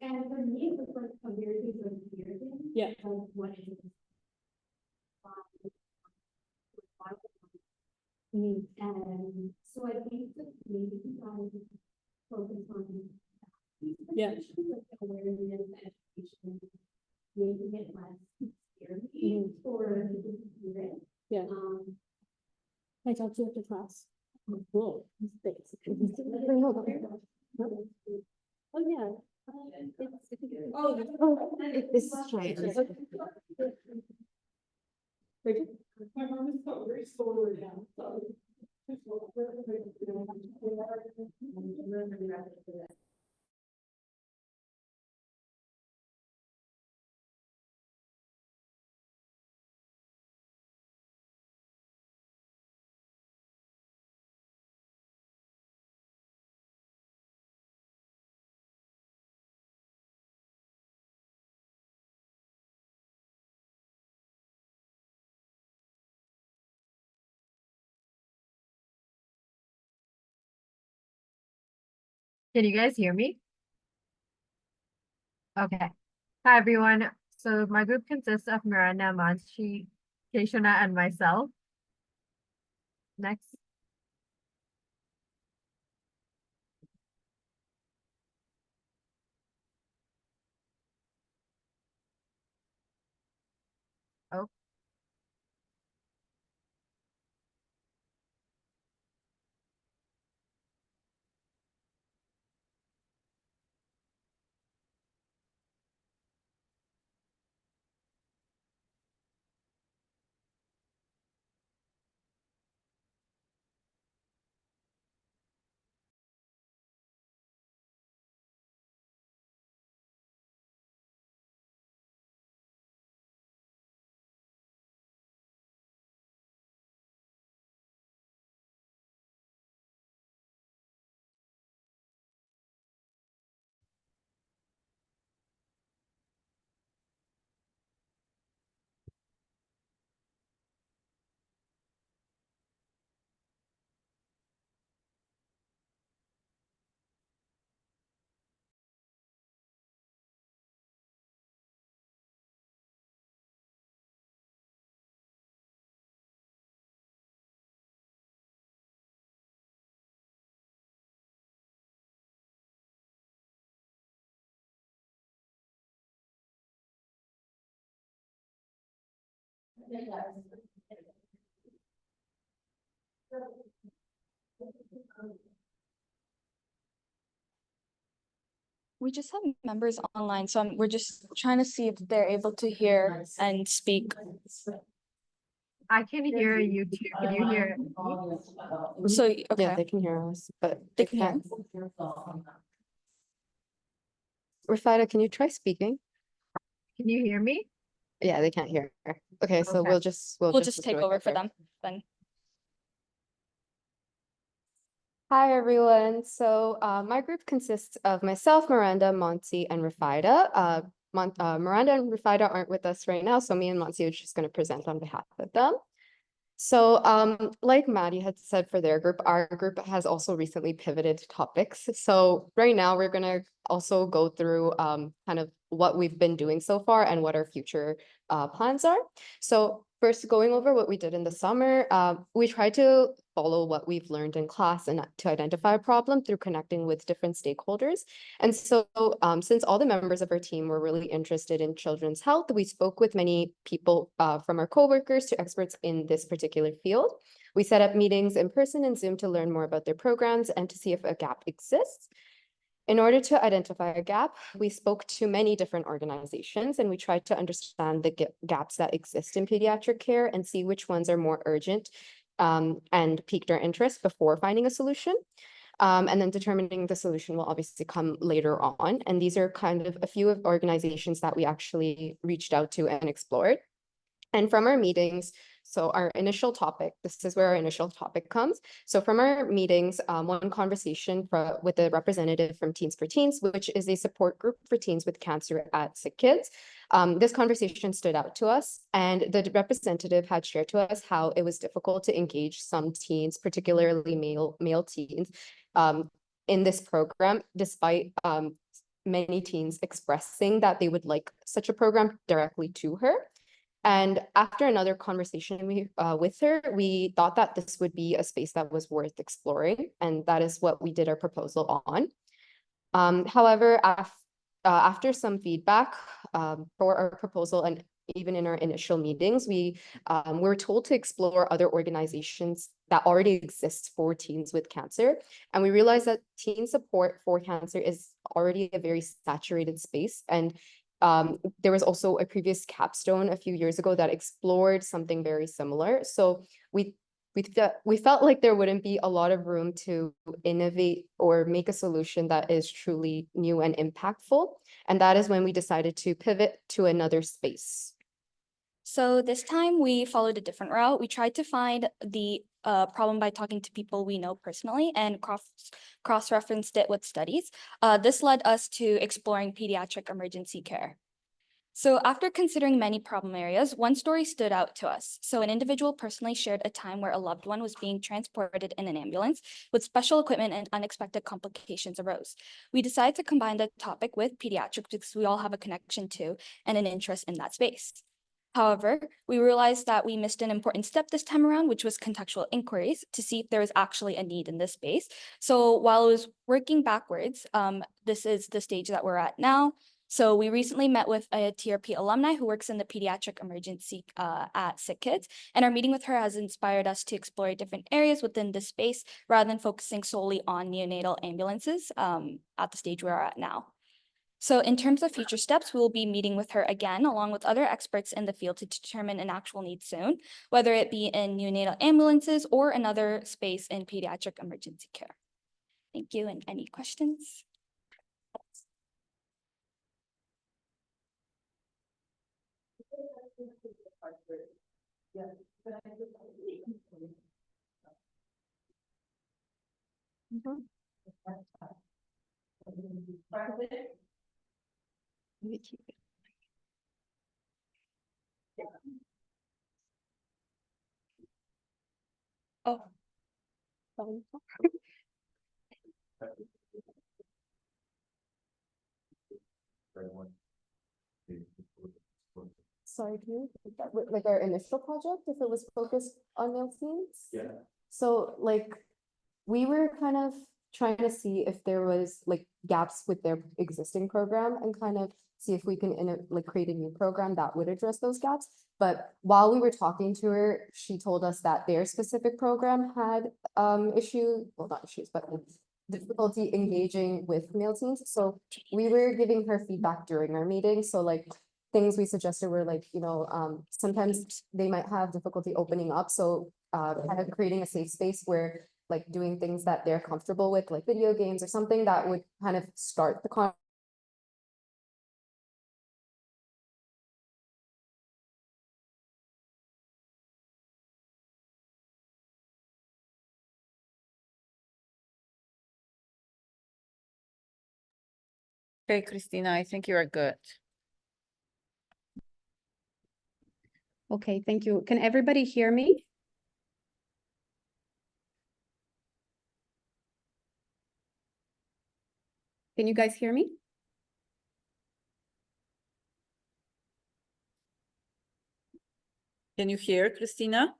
And for me, it was like a very big thing. Yeah. Like, what is it? And so I think that maybe we want to focus on. Yeah. Awareness, education, making it less scary for people to do it. Yeah. I talked to you after class. Cool. Thanks. Oh, yeah. This is strange. My mom is so very slow now, so. Can you guys hear me? Okay. Hi, everyone. So my group consists of Miranda, Manshi, Keshana, and myself. Next. Oh. We just have members online, so we're just trying to see if they're able to hear and speak. I can hear you too. Can you hear? So, Yeah, okay, they can hear us, but they they can hear. can't. Rafida, can you try speaking? Can you hear me? Yeah, they can't hear her. Okay, so Okay. We'll just take do it over for together. them then. Hi, everyone. So my group consists of myself, Miranda, Monty, and Rafida. Miranda and Rafida aren't with us right now, so me and Monty are just going to present on behalf of them. So like Maddie had said for their group, our group has also recently pivoted topics. So right now we're going to also go through kind of what we've been doing so far and what our future plans are. So first, going over what we did in the summer, we tried to follow what we've learned in class and to identify a problem through connecting with different stakeholders. And so since all the members of our team were really interested in children's health, we spoke with many people from our coworkers to experts in this particular field. We set up meetings in person and Zoom to learn more about their programs and to see if a gap exists. In order to identify a gap, we spoke to many different organizations and we tried to understand the gaps that exist in pediatric care and see which ones are more urgent and piqued our interest before finding a solution. And then determining the solution will obviously come later on. And these are kind of a few of organizations that we actually reached out to and explored. And from our meetings, so our initial topic, this is where our initial topic comes. So from our meetings, one conversation with a representative from Teens for Teens, which is a support group for teens with cancer at Sick Kids. This conversation stood out to us, and the representative had shared to us how it was difficult to engage some teens, particularly male teens, in this program, despite many teens expressing that they would like such a program directly to her. And after another conversation with her, we thought that this would be a space that was worth exploring, and that is what we did our proposal on. However, after some feedback for our proposal and even in our initial meetings, we were told to explore other organizations that already exist for teens with cancer. And we realized that teen support for cancer is already a very saturated space. And there was also a previous capstone a few years ago that explored something very similar. So we felt like there wouldn't be a lot of room to innovate or make a solution that is truly new and impactful. And that is when we decided to pivot to another space. So this time we followed a different route. We tried to find the problem by talking to people we know personally and cross-referenced it with studies. This led us to exploring pediatric emergency care. So after considering many problem areas, one story stood out to us. So an individual personally shared a time where a loved one was being transported in an ambulance with special equipment and unexpected complications arose. We decided to combine the topic with pediatrics because we all have a connection to and an interest in that space. However, we realized that we missed an important step this time around, which was contextual inquiries to see if there was actually a need in this space. So while I was working backwards, this is the stage that we're at now. So we recently met with a TRP alumni who works in the pediatric emergency at Sick Kids, and our meeting with her has inspired us to explore different areas within this space rather than focusing solely on neonatal ambulances at the stage we're at now. So in terms of future steps, we will be meeting with her again, along with other experts in the field to determine an actual need soon, whether it be in neonatal ambulances or another space in pediatric emergency care. Thank you, and any questions? Oh. Sorry, can you repeat that? Like our initial project, if it was focused on male teens? Yeah. So like, we were kind of trying to see if there was like gaps with their existing program and kind of see if we can create a new program that would address those gaps. But while we were talking to her, she told us that their specific program had not issues, but difficulty engaging with male teens. So we were giving her feedback during our meeting. So like things we suggested were like, sometimes they might have difficulty opening up. So kind of creating a safe space where like doing things that they're comfortable with, like video games or something that would kind of start the conversation. Okay, Christina, I think you are good. Okay, thank you. Can everybody hear me? Can you guys hear me? Can you hear, Christina?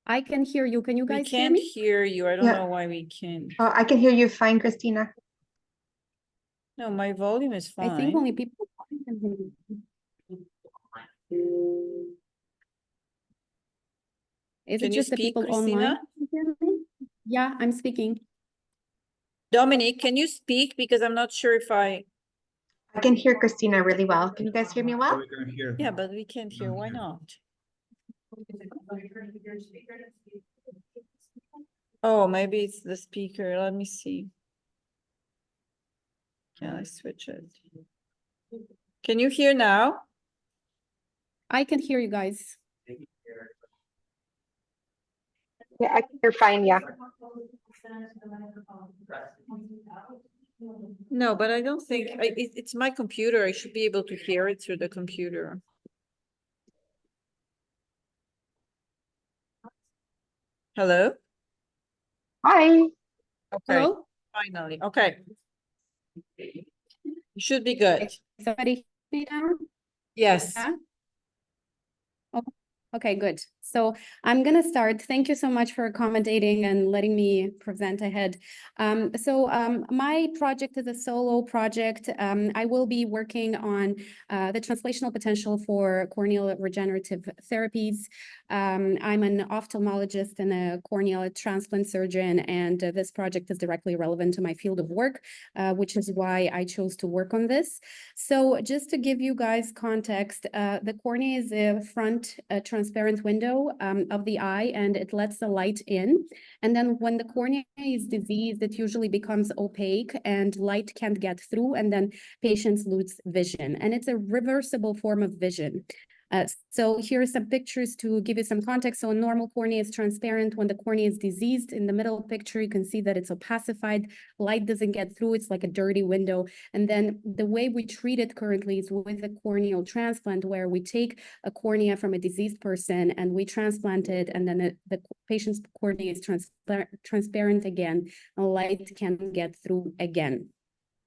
I can hear you. Can you We guys hear can't me? hear you. I don't know why we can't. I can hear you fine, Christina. No, my volume is I think fine. only people can hear me. Is Can it you just the speak, people online? Christina? who can hear me? Yeah, I'm speaking. Dominic, can you speak? Because I'm not sure if I can hear Christina really well. Can you guys hear me well? Yeah, but we can't hear. Why not? Oh, maybe it's the speaker. Let me see. Can I switch it? Can you hear now? I can hear you guys. Yeah, I can hear fine, yeah. No, but I don't think it's my computer. I should be able to hear it through the computer. Hello? Hi. Okay, Hello? finally. Okay. You should be good. Somebody hear me now? Yes. Yeah? Okay, good. So I'm gonna start. Thank you so much for accommodating and letting me present ahead. My project is a solo project. I will be working on the translational potential for corneal regenerative therapies. I'm an ophthalmologist and a corneal transplant surgeon, and this project is directly relevant to my field of work, which is why I chose to work on this. So just to give you guys context, the cornea is a front transparent window of the eye, and it lets the light in. And then when the cornea is diseased, it usually becomes opaque and light can't get through, and then patients lose vision. And it's a reversible form of vision. So here are some pictures to give you some context. So a normal cornea is transparent. When the cornea is diseased, in the middle picture, you can see that it's opacified. Light doesn't get through. It's like a dirty window. And then the way we treat it currently is with a corneal transplant, where we take a cornea from a diseased person and we transplant it, and then the patient's cornea is transparent again, and light can get through again.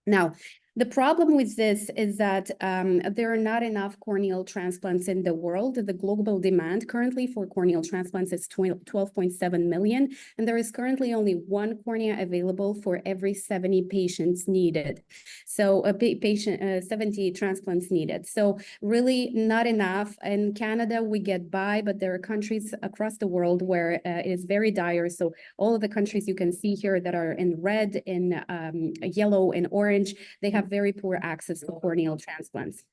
Now, the problem with this is that there are not enough corneal transplants in the world. The global demand currently for corneal transplants is 12.7 million, and there is currently only one cornea available for every 70 patients needed. So 70 transplants needed. So really not enough. In Canada, we get by, but there are countries across the world where it is very dire. So all of the countries you can see here that are in red, in yellow, and orange, they have very poor access to corneal transplants.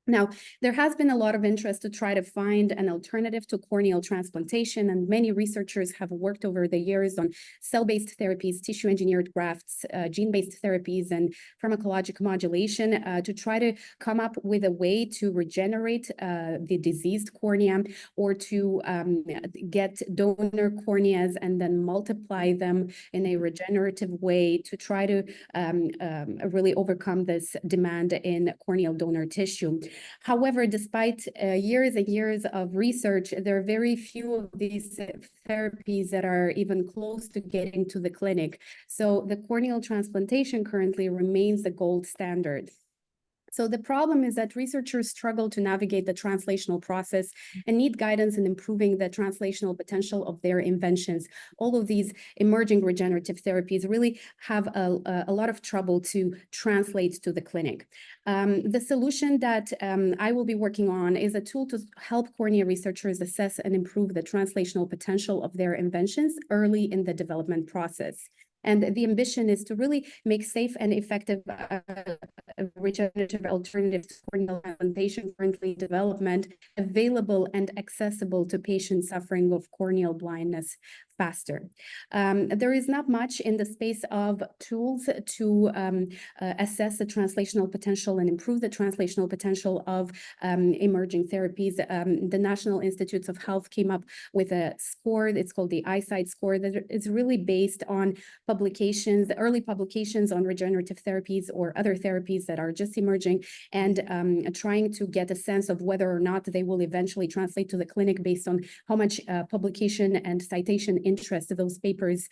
Now, there has been a lot of interest to try to find an alternative to corneal transplantation, and many researchers have worked over the years on cell-based therapies, tissue-engineered grafts, gene-based therapies, and pharmacologic modulation to try to come up with a way to regenerate the diseased cornea, or to get donor corneas and then multiply them in a regenerative way to try to really overcome this demand in corneal donor tissue. However, despite years and years of research, there are very few of these therapies that are even close to getting to the clinic. So the corneal transplantation currently remains the gold standard. So the problem is that researchers struggle to navigate the translational process and need guidance in improving the translational potential of their inventions. All of these emerging regenerative therapies really have a lot of trouble to translate to the clinic. The solution that I will be working on is a tool to help cornea researchers assess and improve the translational potential of their inventions early in the development process. And the ambition is to really make safe and effective regenerative alternatives to corneal transplantation currently in development available and accessible to patients suffering of corneal blindness faster. There is not much in the space of tools to assess the translational potential and improve the translational potential of emerging therapies. The National Institutes of Health came up with a score. It's called the eyesight score, that is really based on publications, early publications on regenerative therapies or other therapies that are just emerging, and trying to get a sense of whether or not they will eventually translate to the clinic based on how much publication and citation interest those papers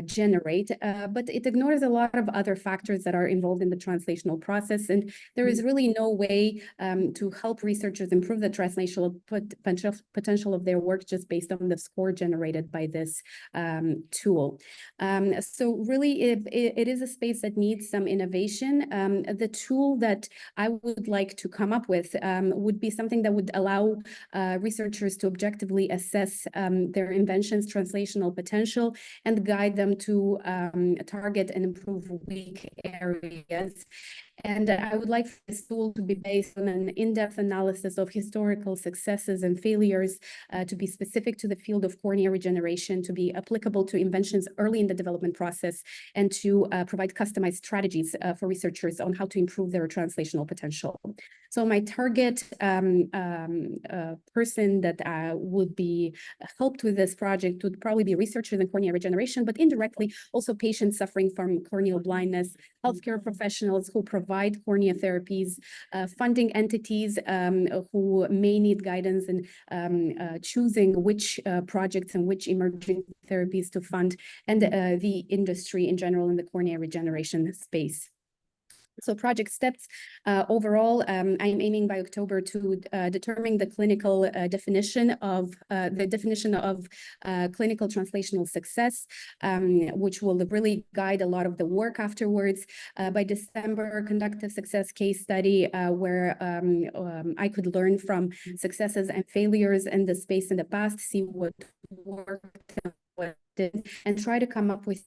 generate. But it ignores a lot of other factors that are involved in the translational process, and there is really no way to help researchers improve the translational potential of their work just based on the score generated by this tool. So really, it is a space that needs some innovation. The tool that I would like to come up with would be something that would allow researchers to objectively assess their invention's translational potential and guide them to target and improve weak areas. And I would like this tool to be based on an in-depth analysis of historical successes and failures, to be specific to the field of cornea regeneration, to be applicable to inventions early in the development process, and to provide customized strategies for researchers on how to improve their translational potential. So my target person that would be helped with this project would probably be researchers in cornea regeneration, but indirectly also patients suffering from corneal blindness, healthcare professionals who provide cornea therapies, funding entities who may need guidance in choosing which projects and which emerging therapies to fund, and the industry in general in the cornea regeneration space. So project steps, overall, I'm aiming by October to determine the clinical definition of clinical translational success, which will really guide a lot of the work afterwards. By December, conduct a success case study where I could learn from successes and failures in the space in the past, see what worked and what didn't, and try to come up with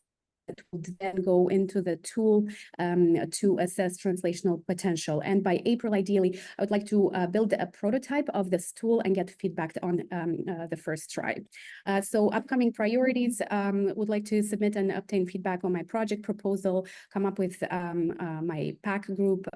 would then go into the tool to assess translational potential. And by April, ideally, I would like to build a prototype of this tool and get feedback on the first try. So upcoming priorities, would like to submit and obtain feedback on my project proposal, come up with my PAC group,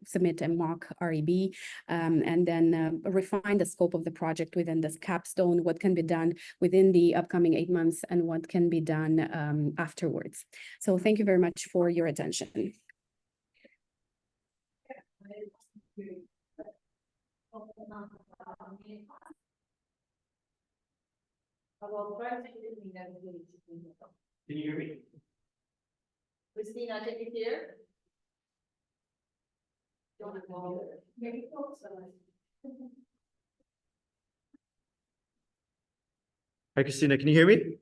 submit a mock REB, and then refine the scope of the project within this capstone, what can be done within the upcoming 8 months and what can be done afterwards. So thank you very much for your attention. Can you hear me? Christina, can you hear? Hi, Christina, can you hear me?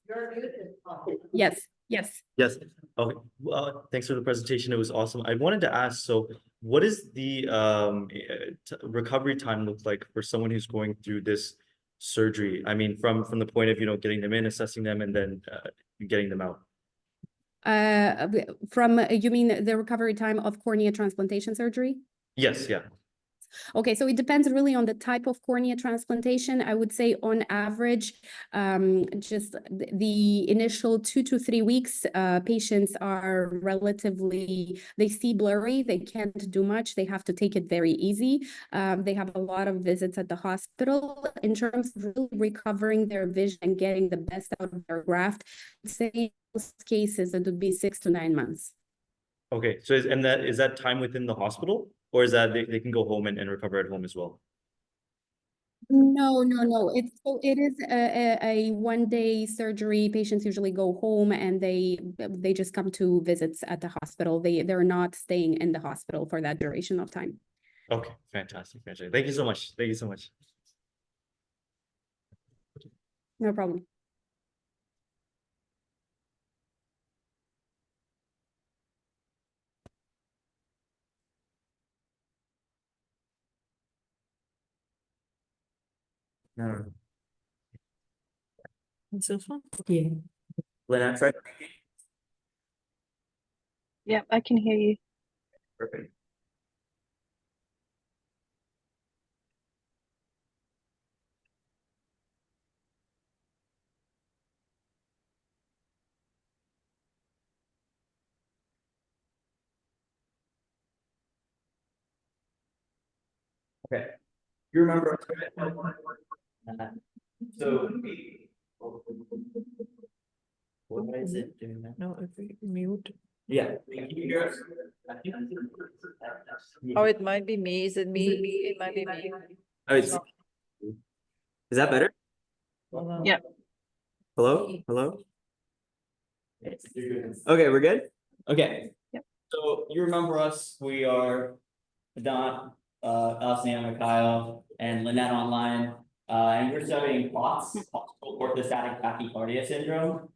You're muted. Yes, yes. Yes. Okay. Thanks for the presentation. It was awesome. I wanted to ask, so what is the recovery time look like for someone who's going through this surgery? I mean, from the point of, getting them in, assessing them, and then getting them out. From, you mean the recovery time of cornea transplantation surgery? Yes, yeah. Okay, so it depends really on the type of cornea transplantation. I would say on average, just the initial 2 to 3 weeks, patients are relatively, they see blurry, they can't do much, they have to take it very easy. They have a lot of visits at the hospital. In terms of really recovering their vision and getting the best out of their graft, I'd say in most cases it would be 6 to 9 months. Okay, so is that time within the hospital? Or is that they can go home and recover at home as well? No. It is a 1-day surgery. Patients usually go home and they just come to visits at the hospital. They're not staying in the hospital for that duration of time. Okay, fantastic. Thank you so much. Thank you so much. No problem. No. Is this one? Yeah. Lynette, right? Yep, I can hear you. Perfect. Okay. You remember? So. Why is it doing that? No, if we mute. Yeah. Can you hear us? Oh, it might be me. Is it me? It might be me. Oh, is that better? Hold on. Yep. Hello? Hello? Okay, we're good? Okay. Yep. So you remember us, we are Don, us, and Kyle, and Lynette online. And we're studying POTS, possible orthostatic tachycardia syndrome.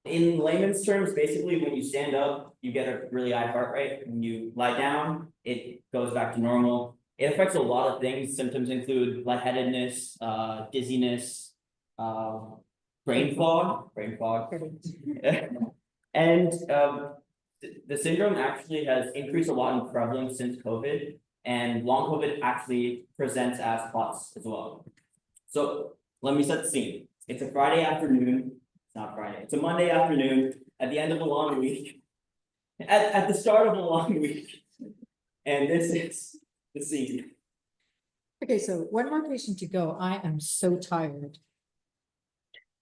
In layman's terms, basically when you stand up, you get a really high heart rate. When you lie down, it goes back to normal. It affects a lot of things. Symptoms include lightheadedness, dizziness, brain fog. And the syndrome actually has increased a lot in prevalence since COVID, and long COVID actually presents as POTS as well. So let me set the scene. It's a Friday afternoon. It's not Friday. It's a Monday afternoon at the end of a long week. At the start of a long week. And this is the scene. Okay, so one more patient to go. I am so tired.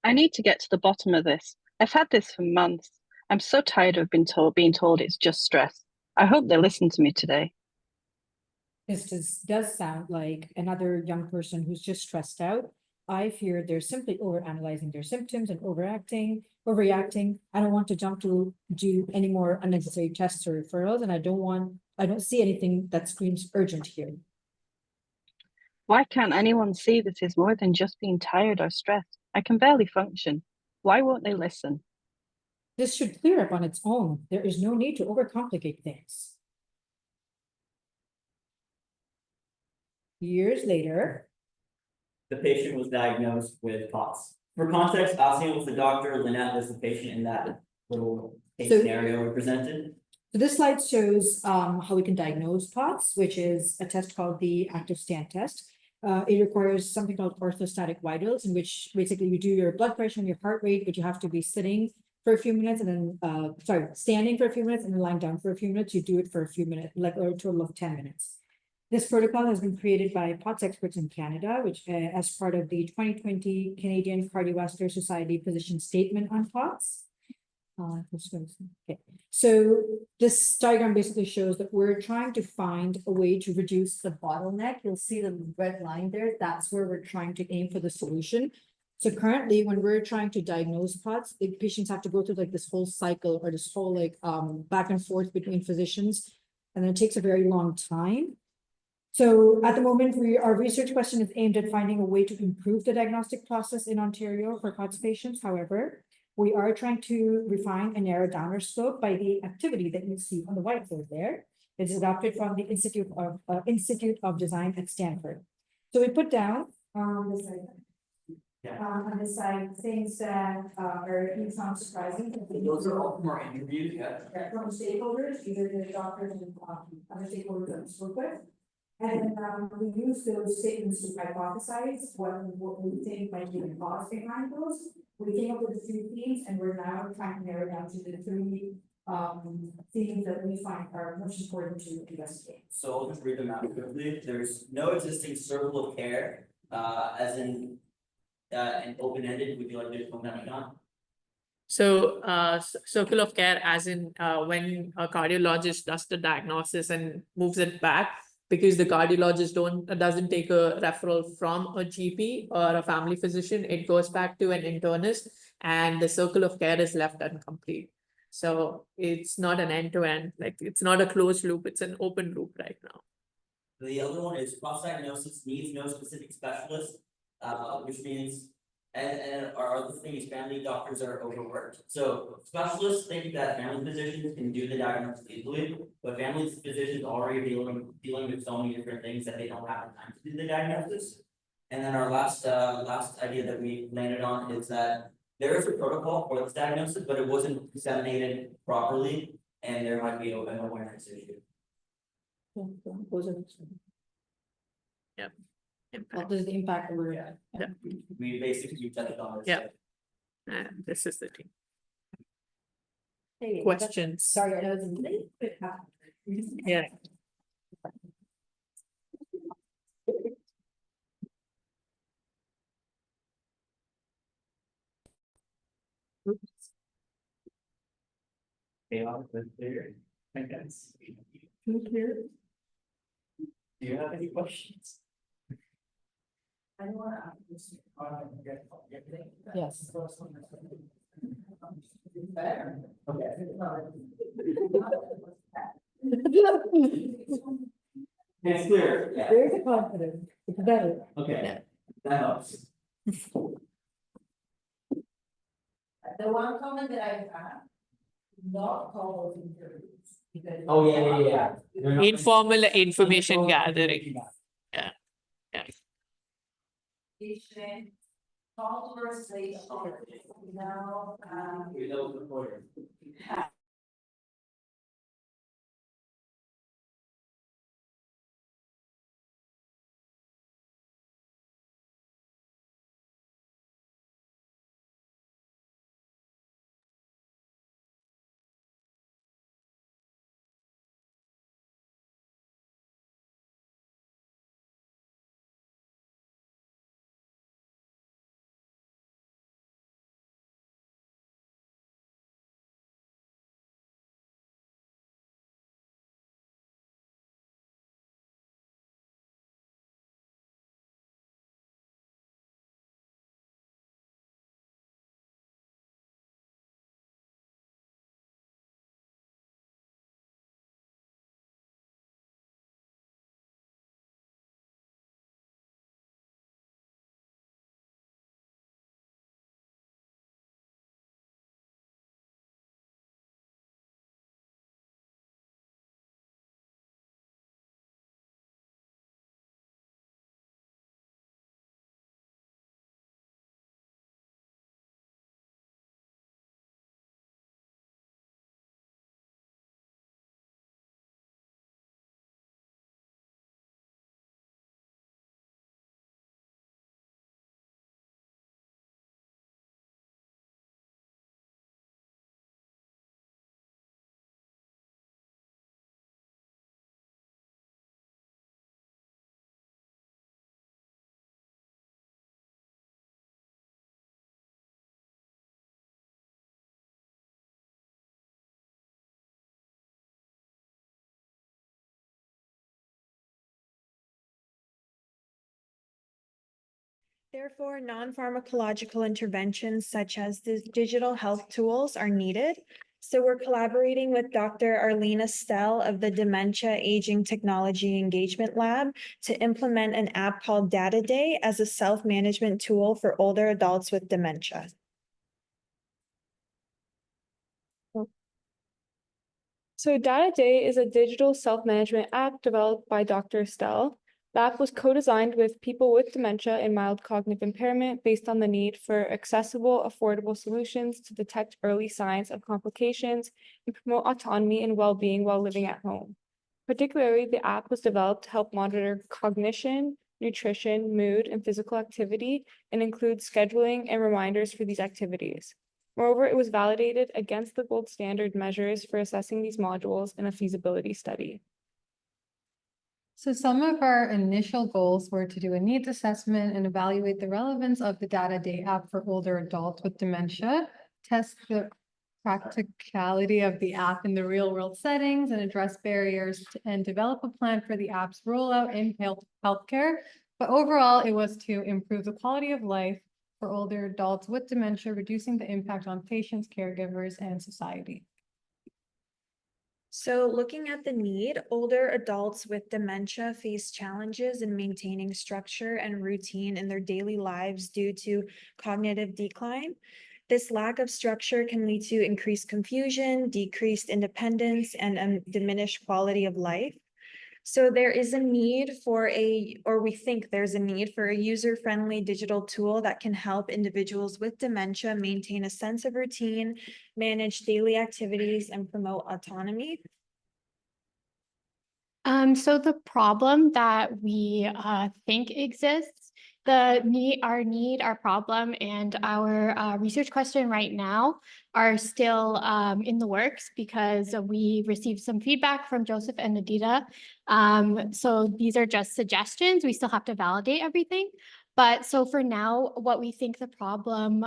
I need to get to the bottom of this. I've had this for months. I'm so tired of being told it's just stress. I hope they listen to me today. This does sound like another young person who's just stressed out. I fear they're simply overanalyzing their symptoms and overreacting. I don't want to jump to do any more unnecessary tests or referrals, and I don't see anything that screams urgent here. Why can't anyone see this is more than just being tired or stressed? I can barely function. Why won't they listen? This should clear up on its own. There is no need to overcomplicate things. Years later, The patient was diagnosed with POTS. For context, Alcine was the doctor, Lynette was the patient in that little case So- scenario we presented. so this slide shows how we can diagnose POTS, which is a test called the active stand test. It requires something called orthostatic vitals, in which basically you do your blood pressure and your heart rate, but you have to be sitting for a few minutes and then standing for a few minutes and then lying down for a few minutes. You do it for a few minutes, like a total of 10 minutes. This protocol has been created by POTS experts in Canada, which as part of the 2020 Canadian Cardiovascular Society Position Statement on POTS. Okay, so this diagram basically shows that we're trying to find a way to reduce the bottleneck. You'll see the red line there. That's where we're trying to aim for the solution. So currently, when we're trying to diagnose POTS, the patients have to go through like this whole cycle or this whole like back and forth between physicians, and then it takes a very long time. So at the moment, our research question is aimed at finding a way to improve the diagnostic process in Ontario for POTS patients. However, we are trying to refine and narrow down our scope by the activity that you see on the whiteboard there. It's adopted from the Institute of Design at Stanford. So we put down on this side things that are not surprising. Those are all from our interviews, yeah. From stakeholders, either the doctors and other stakeholders that we spoke with. And we use those statements to hypothesize what we think might be the cause behind those. We came up with a few themes, and we're now trying to narrow down to the three themes that we find are most important to investigate. So I'll just read them out quickly. There's no existing circle of care, as in an open-ended. Would you like to explain that, John? So, circle of care as in, when a cardiologist does the diagnosis and moves it back, because the cardiologist doesn't take a referral from a GP or a family physician, it goes back to an internist and the circle of care is left incomplete. So it's not an end-to-end, like it's not a closed loop, it's an open loop right now. The other one is cross-diagnosis needs no specific specialist, which means, and our other thing is family doctors are overworked. So specialists think that family physicians can do the diagnosis easily, but family physicians already dealing with so many different things that they don't have the time to do the diagnosis. And then our last idea that we landed on is that there is a protocol for this diagnosis, but it wasn't disseminated properly, and there might be an awareness issue. Yeah. What does the impact we're at? Yeah. We basically touched on this. Yeah. And this is the thing. Hey, Questions? Sorry, I know it's late, but. Yeah. Okay, all clear. I guess. Clear? Do you have any questions? I don't want to ask this. Yes. It's clear. Yeah. Very confident, it's better. Okay, that helps. The one comment that I have, not call those interviews. because- Oh, yeah. They're not- Informal information gathering. Yeah. Yeah. Patient, call first, late, now, We know the order. Therefore, non-pharmacological interventions such as the digital health tools are needed. So we're collaborating with Dr. Arlene Estelle of the Dementia Aging Technology Engagement Lab to implement an app called Data Day as a self-management tool for older adults with dementia. So Data Day is a digital self-management app developed by Dr. Estelle. The app was co-designed with people with dementia and mild cognitive impairment based on the need for accessible, affordable solutions to detect early signs of complications and promote autonomy and well-being while living at home. Particularly, the app was developed to help monitor cognition, nutrition, mood, and physical activity, and includes scheduling and reminders for these activities. Moreover, it was validated against the gold standard measures for assessing these modules in a feasibility study. So some of our initial goals were to do a needs assessment and evaluate the relevance of the Data Day app for older adults with dementia, test the practicality of the app in the real world settings and address barriers and develop a plan for the app's rollout in healthcare. But overall, it was to improve the quality of life for older adults with dementia, reducing the impact on patients, caregivers, and society. So looking at the need, older adults with dementia face challenges in maintaining structure and routine in their daily lives due to cognitive decline. This lack of structure can lead to increased confusion, decreased independence, and diminished quality of life. So there is a need for we think there's a need for a user-friendly digital tool that can help individuals with dementia maintain a sense of routine, manage daily activities, and promote autonomy. So the problem that we think exists, our problem, and our research question right now are still in the works because we received some feedback from Joseph and Adita. So these are just suggestions. We still have to validate everything. But so for now, what we think the problem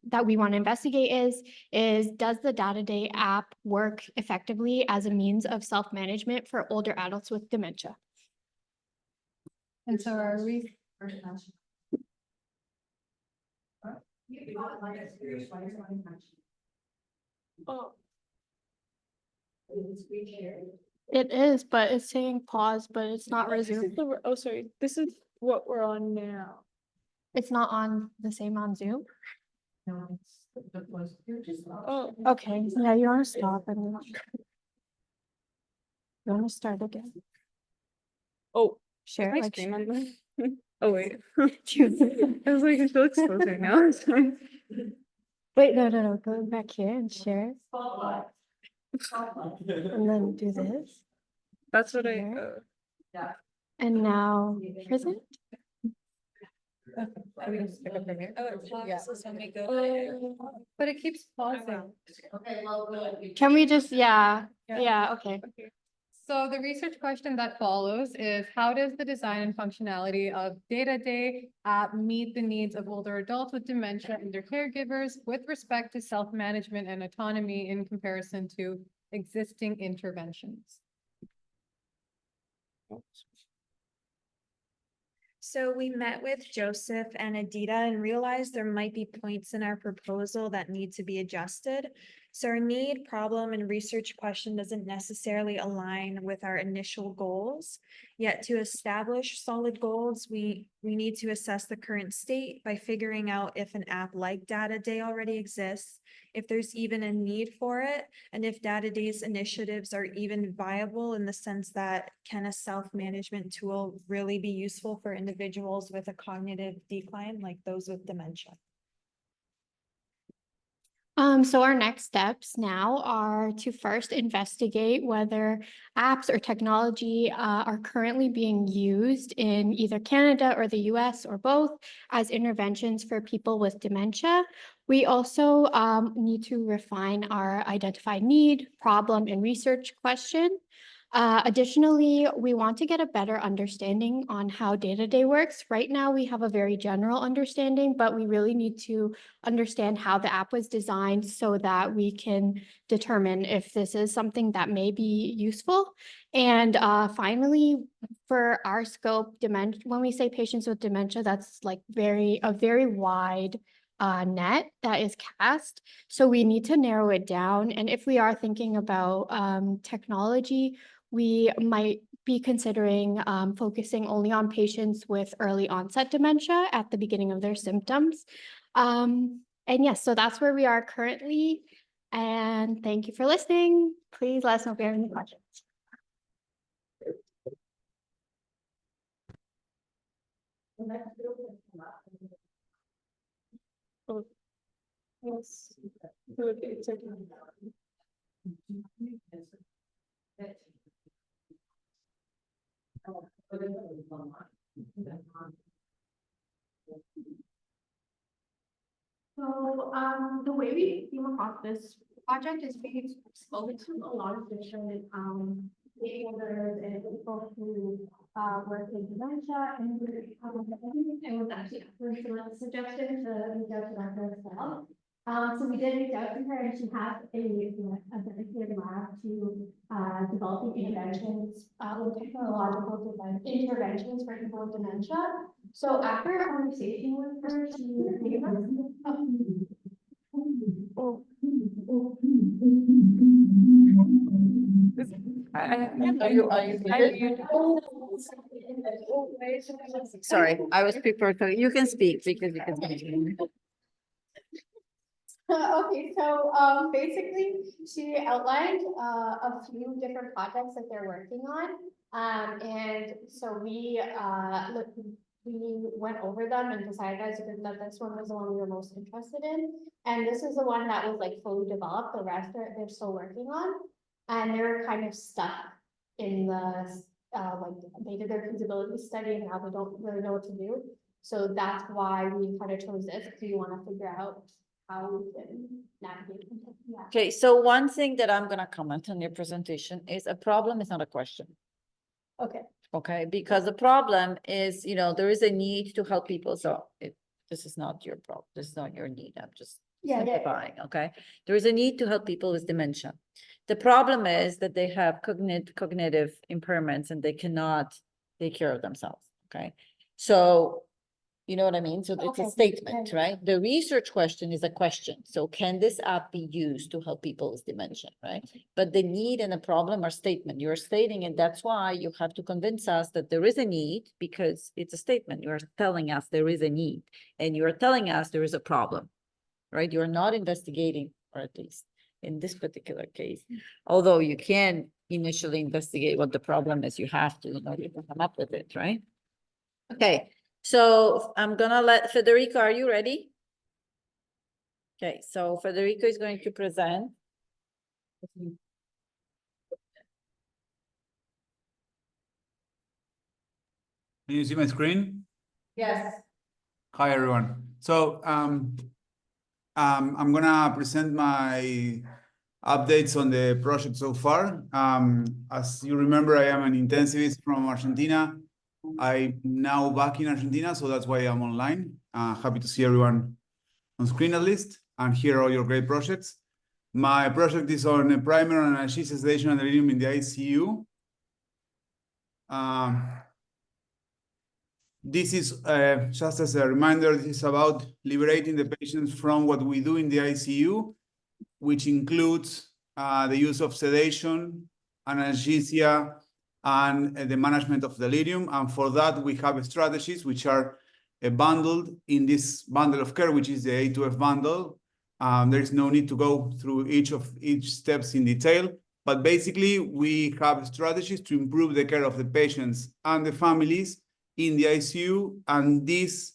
that we want to investigate is does the Data Day app work effectively as a means of self-management for older adults with dementia? And so are we? Oh. It is, but it's saying pause, but it's not resumed. Oh, sorry. This is what we're on now. It's not on the same on Zoom. Oh, Okay, yeah, you want to stop and you want to start again. oh, Share my like screen on the. Oh wait. choose. I was like, I feel exposed right now. Wait, no, go back here and share it. And then do this. That's what Here. And now present. But it keeps pausing. Can we just, yeah, okay. So the research question that follows is, how does the design and functionality of Data Day app meet the needs of older adults with dementia and their caregivers with respect to self-management and autonomy in comparison to existing interventions? So we met with Joseph and Adita and realized there might be points in our proposal that need to be adjusted. So our need, problem, and research question doesn't necessarily align with our initial goals. Yet to establish solid goals, we need to assess the current state by figuring out if an app like Data Day already exists, if there's even a need for it, and if Data Day's initiatives are even viable in the sense that can a self-management tool really be useful for individuals with a cognitive decline like those with dementia? So our next steps now are to first investigate whether apps or technology are currently being used in either Canada or the US or both as interventions for people with dementia. We also need to refine our identified need, problem, and research question. Additionally, we want to get a better understanding on how day-to-day works. Right now, we have a very general understanding, but we really need to understand how the app was designed so that we can determine if this is something that may be useful. And finally, for our scope, dementia, when we say patients with dementia, that's like a very wide net that is cast. So we need to narrow it down. And if we are thinking about technology, we might be considering focusing only on patients with early onset dementia at the beginning of their symptoms. And yes, so that's where we are currently. And thank you for listening. Please let us know if you have any questions. Yes. So the way we came across this project is we've spoken to a lot of different stakeholders and people who work in dementia, and it was actually a suggestion to reach out to Dr. Estelle. So we did reach out to her, and she has a dedicated lab to developing interventions, technological interventions for people with dementia. So after a conversation with her, she gave us Sorry, I was prepared, so you can speak because you can speak. Okay, so basically, she outlined a few different projects that they're working on. And so we went over them and decided as a group that this one was the one we were most interested in. And this is the one that was like fully developed. The rest they're still working on. And they're kind of stuck in the like they did their feasibility study and now they don't really know what to do. So that's why we kind of chose this, because we want to figure out how we can navigate. Okay, so one thing that I'm gonna comment on your presentation is a problem is not a question. Okay. Okay, because the problem is, there is a need to help people, so this is not your problem, this is not your need, I'm just simplifying, okay? There is a need to help people with dementia. The problem is that they have cognitive impairments and they cannot take care of themselves, okay? So, you know what I mean? So it's a statement, right? The research question is a question. So can this app be used to help people with dementia, right? But the need and the problem are statement. You're stating, and that's why you have to convince us that there is a need, because it's a statement. You're telling us there is a need, and you're telling us there is a problem, right? You're not investigating, or at least in this particular case, although you can initially investigate what the problem is, you have to, you can come up with it, right? Okay. So I'm gonna let Federico, are you ready? Okay, so Federico is going to present. Can you see my screen? Yes. Hi, everyone. So I'm gonna present my updates on the project so far. As you remember, I am an intensivist from Argentina. I'm now back in Argentina, so that's why I'm online. Happy to see everyone on screen at least, and hear all your great projects. My project is on a primary analgesia, sedation, and delirium in the ICU. This is just as a reminder, this is about liberating the patients from what we do in the ICU, which includes the use of sedation, analgesia, and the management of delirium. And for that, we have strategies which are bundled in this bundle of care, which is the A2F bundle. There is no need to go through each steps in detail, but basically we have strategies to improve the care of the patients and the families in the ICU, and this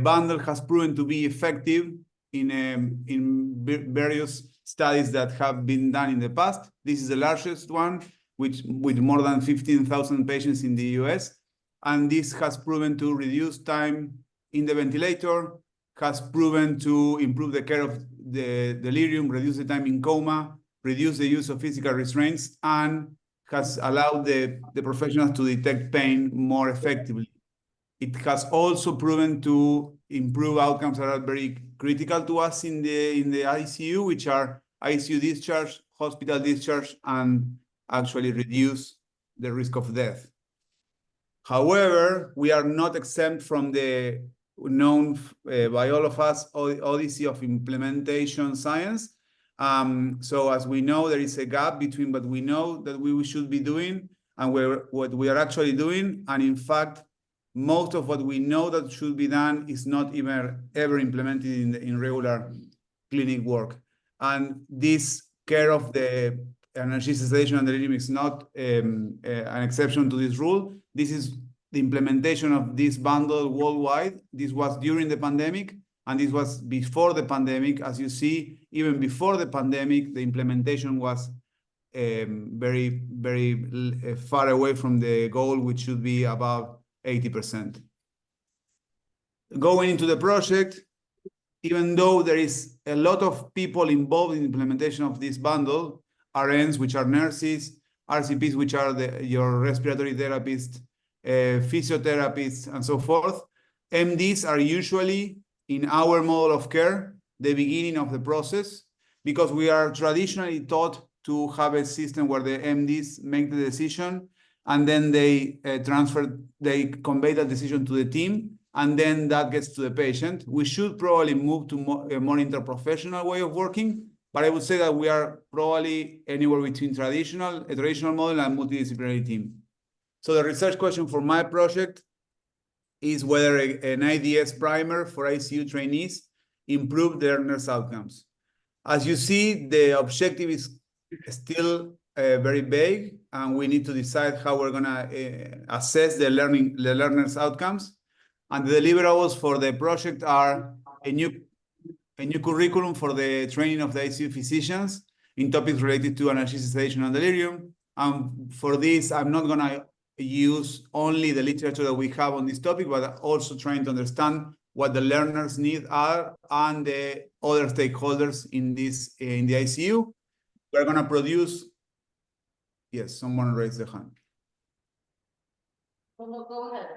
bundle has proven to be effective in various studies that have been done in the past. This is the largest one, with more than 15,000 patients in the US, and this has proven to reduce time in the ventilator, has proven to improve the care of the delirium, reduce the time in coma, reduce the use of physical restraints, and has allowed the professionals to detect pain more effectively. It has also proven to improve outcomes that are very critical to us in the ICU, which are ICU discharge, hospital discharge, and actually reduce the risk of death. However, we are not exempt from the known by all of us odyssey of implementation science. So as we know, there is a gap between what we know that we should be doing and what we are actually doing. And in fact, most of what we know that should be done is not even ever implemented in regular clinic work. And this care of the analgesia, sedation, and delirium is not an exception to this rule. This is the implementation of this bundle worldwide. This was during the pandemic, and this was before the pandemic. As you see, even before the pandemic, the implementation was very, very far away from the goal, which should be above 80%. Going into the project, even though there is a lot of people involved in the implementation of this bundle, RNs, which are nurses, RCPs, which are your respiratory therapists, physiotherapists, and so forth, MDs are usually, in our model of care, the beginning of the process, because we are traditionally taught to have a system where the MDs make the decision, and then they convey that decision to the team, and then that gets to the patient. We should probably move to a more interprofessional way of working, but I would say that we are probably anywhere between a traditional model and multidisciplinary team. So the research question for my project is whether an IDS primer for ICU trainees improved learners' outcomes. As you see, the objective is still very vague, and we need to decide how we're going to assess the learners' outcomes. And the deliverables for the project are a new curriculum for the training of the ICU physicians in topics related to analgesia, sedation, and delirium. And for this, I'm not going to use only the literature that we have on this topic, but also trying to understand what the learners' needs are and the other stakeholders in the ICU. We're going to produce. Yes, someone raised their hand. Well, go ahead.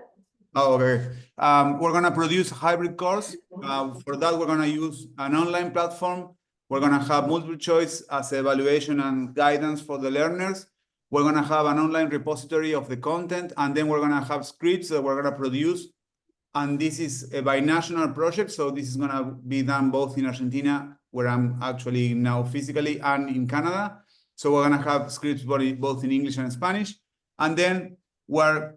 Oh, okay. We're going to produce a hybrid course. For that, we're going to use an online platform. We're going to have multiple choice as evaluation and guidance for the learners. We're going to have an online repository of the content, and then we're going to have scripts that we're going to produce. And this is a binational project, so this is going to be done both in Argentina, where I'm actually now physically, and in Canada. So we're going to have scripts both in English and Spanish. And then we're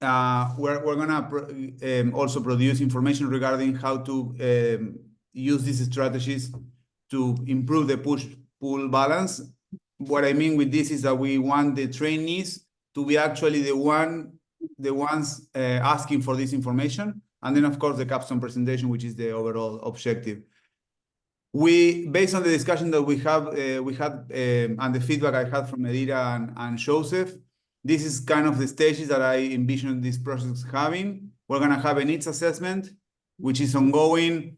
going to also produce information regarding how to use these strategies to improve the push-pull balance. What I mean with this is that we want the trainees to be actually the ones asking for this information. And then, of course, the capstone presentation, which is the overall objective. Based on the discussion that we had and the feedback I had from Edira and Joseph, this is kind of the stages that I envision this process having. We're going to have a needs assessment, which is ongoing.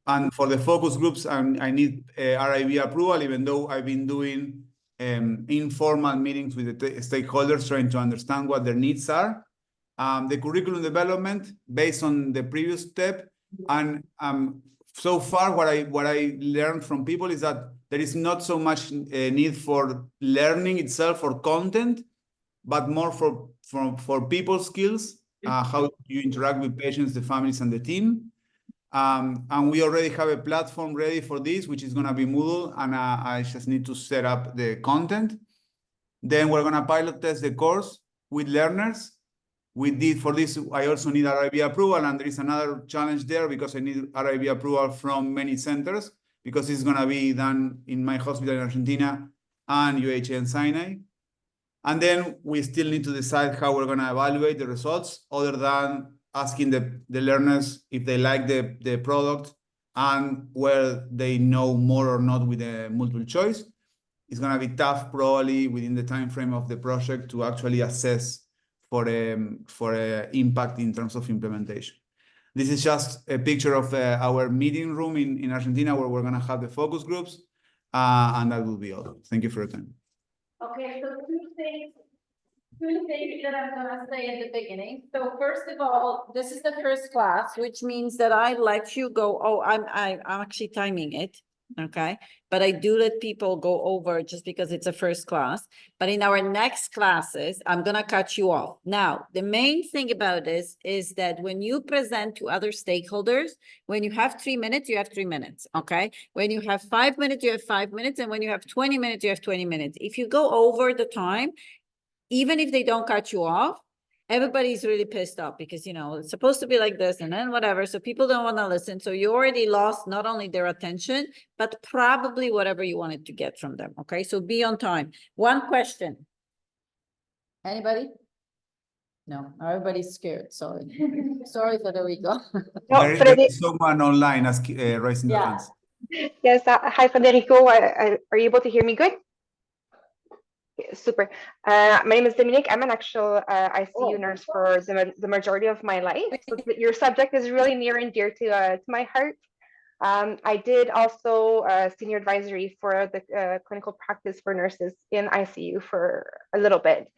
And for the focus groups, I need RIB approval, even though I've been doing informal meetings with the stakeholders, trying to understand what their needs are. The curriculum development based on the previous step. And so far, what I learned from people is that there is not so much need for learning itself or content, but more for people skills, how you interact with patients, the families, and the team. And we already have a platform ready for this, which is going to be Moodle, and I just need to set up the content. Then we're going to pilot test the course with learners. For this, I also need RIB approval, and there is another challenge there because I need RIB approval from many centers, because it's going to be done in my hospital in Argentina and UHA and Sinai. And then we still need to decide how we're going to evaluate the results, other than asking the learners if they like the product and where they know more or not with the multiple choice. It's going to be tough, probably within the time frame of the project, to actually assess for impact in terms of implementation. This is just a picture of our meeting room in Argentina, where we're going to have the focus groups, and that will be all. Thank you for your time. Okay, so two things that I'm gonna say at the beginning. So first of all, this is the first class, which means that I let you go. Oh, I'm actually timing it. Okay, but I do let people go over just because it's a first class. But in our next classes, I'm gonna cut you off. Now, the main thing about this is that when you present to other stakeholders, when you have 3 minutes, you have 3 minutes. Okay, when you have 5 minutes, you have 5 minutes, and when you have 20 minutes, you have 20 minutes. If you go over the time, even if they don't cut you off, everybody's really pissed off because, you know, it's supposed to be like this and then whatever. So people don't want to listen. So you already lost not only their attention, but probably whatever you wanted to get from them. Okay, so be on time. One question. Anybody? No, everybody's scared. Sorry. Sorry, Federico. There is someone online raising their hands. Yes, hi Federico, are you able to hear me good? Super. My name is Dominique. I'm an actual ICU nurse for the majority of my life. So your subject is really near and dear to my heart. I did also senior advisory for the clinical practice for nurses in ICU for a little bit.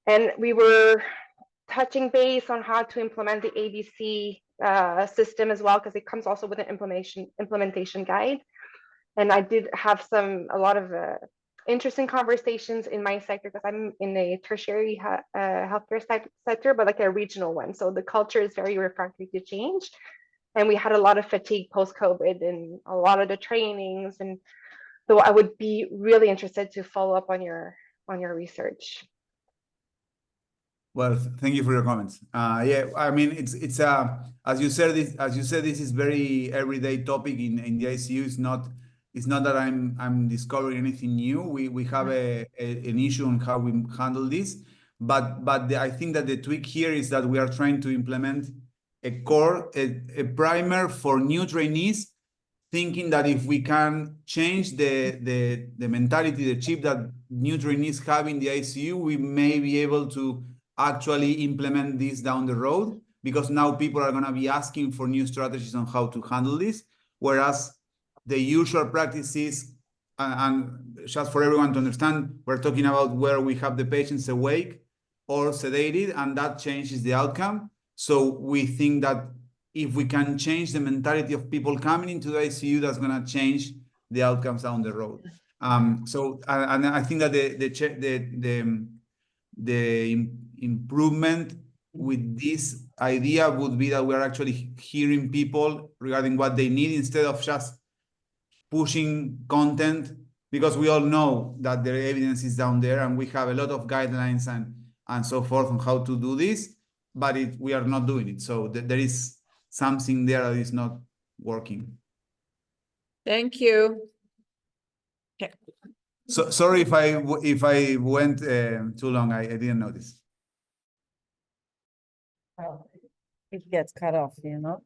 And we were touching base on how to implement the ABC system as well, because it comes also with an implementation guide. And I did have a lot of interesting conversations in my sector because I'm in a tertiary healthcare sector, but like a regional one. So the culture is very refractory to change. And we had a lot of fatigue post-COVID and a lot of the trainings. And so I would be really interested to follow up on your research. Well, thank you for your comments. Yeah, I mean, it's as you said, this is very everyday topic in the ICU. It's not that I'm discovering anything new. We have an issue on how we handle this, but I think that the tweak here is that we are trying to implement a primer for new trainees, thinking that if we can change the mentality, the chip that new trainees have in the ICU, we may be able to actually implement this down the road, because now people are going to be asking for new strategies on how to handle this, whereas the usual practices, and just for everyone to understand, we're talking about where we have the patients awake or sedated, and that changes the outcome. So we think that if we can change the mentality of people coming into the ICU, that's going to change the outcomes down the road. So and I think that the improvement with this idea would be that we're actually hearing people regarding what they need instead of just pushing content, because we all know that the evidence is down there and we have a lot of guidelines and so forth on how to do this, but we are not doing it. So there is something there that is not working. Thank you. Okay. So sorry if I went too long. I didn't notice. Oh, it gets cut off, you know?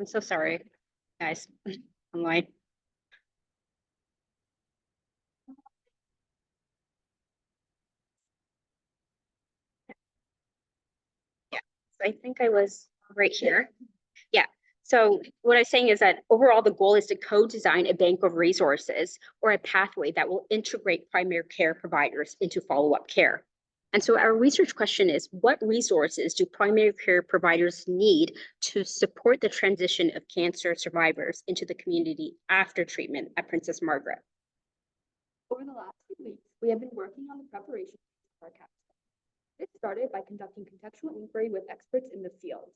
I'm so sorry, guys, online. Yeah, so I think I was right here. Yeah, so what I'm saying is that overall, the goal is to co-design a bank of resources or a pathway that will integrate primary care providers into follow-up care. And so our research question is, what resources do primary care providers need to support the transition of cancer survivors into the community after treatment at Princess Margaret? Over the last few weeks, we have been working on the preparation of our capstone. It started by conducting contextual inquiry with experts in the field.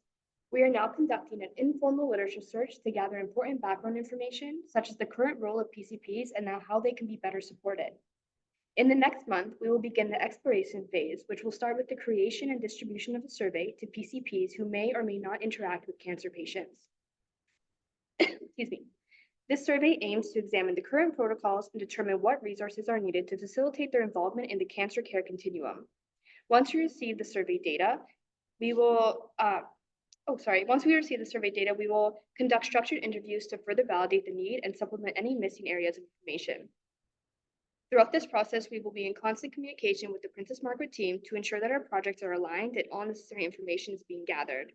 We are now conducting an informal literature search to gather important background information, such as the current role of PCPs and how they can be better supported. In the next month, we will begin the exploration phase, which will start with the creation and distribution of a survey to PCPs who may or may not interact with cancer patients. Excuse me. This survey aims to examine the current protocols and determine what resources are needed to facilitate their involvement in the cancer care continuum. Once we receive the survey data, we will conduct structured interviews to further validate the need and supplement any missing areas of information. Throughout this process, we will be in constant communication with the Princess Margaret team to ensure that our projects are aligned and all necessary information is being gathered.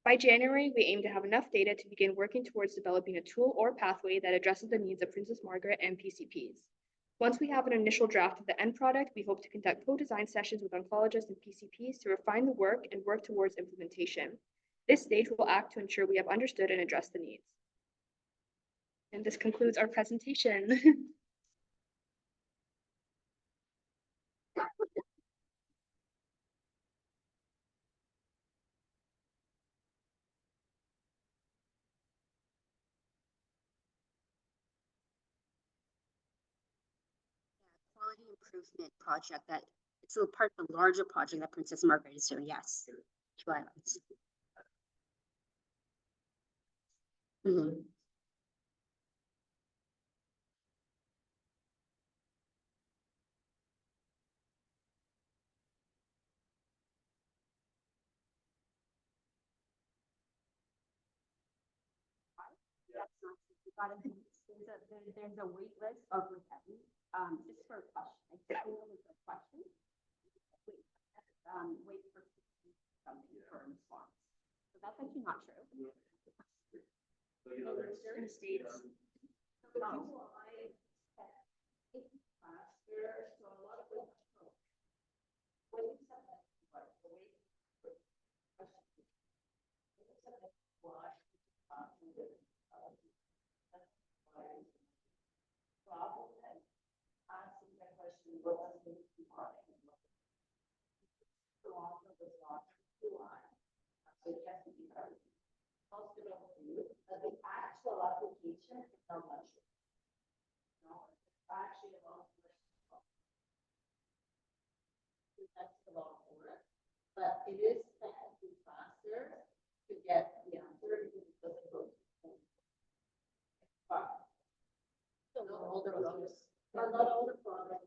By January, we aim to have enough data to begin working towards developing a tool or pathway that addresses the needs of Princess Margaret and PCPs. Once we have an initial draft of the end product, we hope to conduct co-design sessions with oncologists and PCPs to refine the work and work towards implementation. This stage will act to ensure we have understood and addressed the needs. And this concludes our presentation. Quality improvement project that it's a part of the larger project that Princess Margaret is doing. Yes. Mm-hmm. There's a wait list of recovery. Just for a question. I think there was a question. Wait for something for a response. So that's actually not true. There's certain states. But it is technically faster to get the answer because it doesn't go far. So not all the products, but not all the products.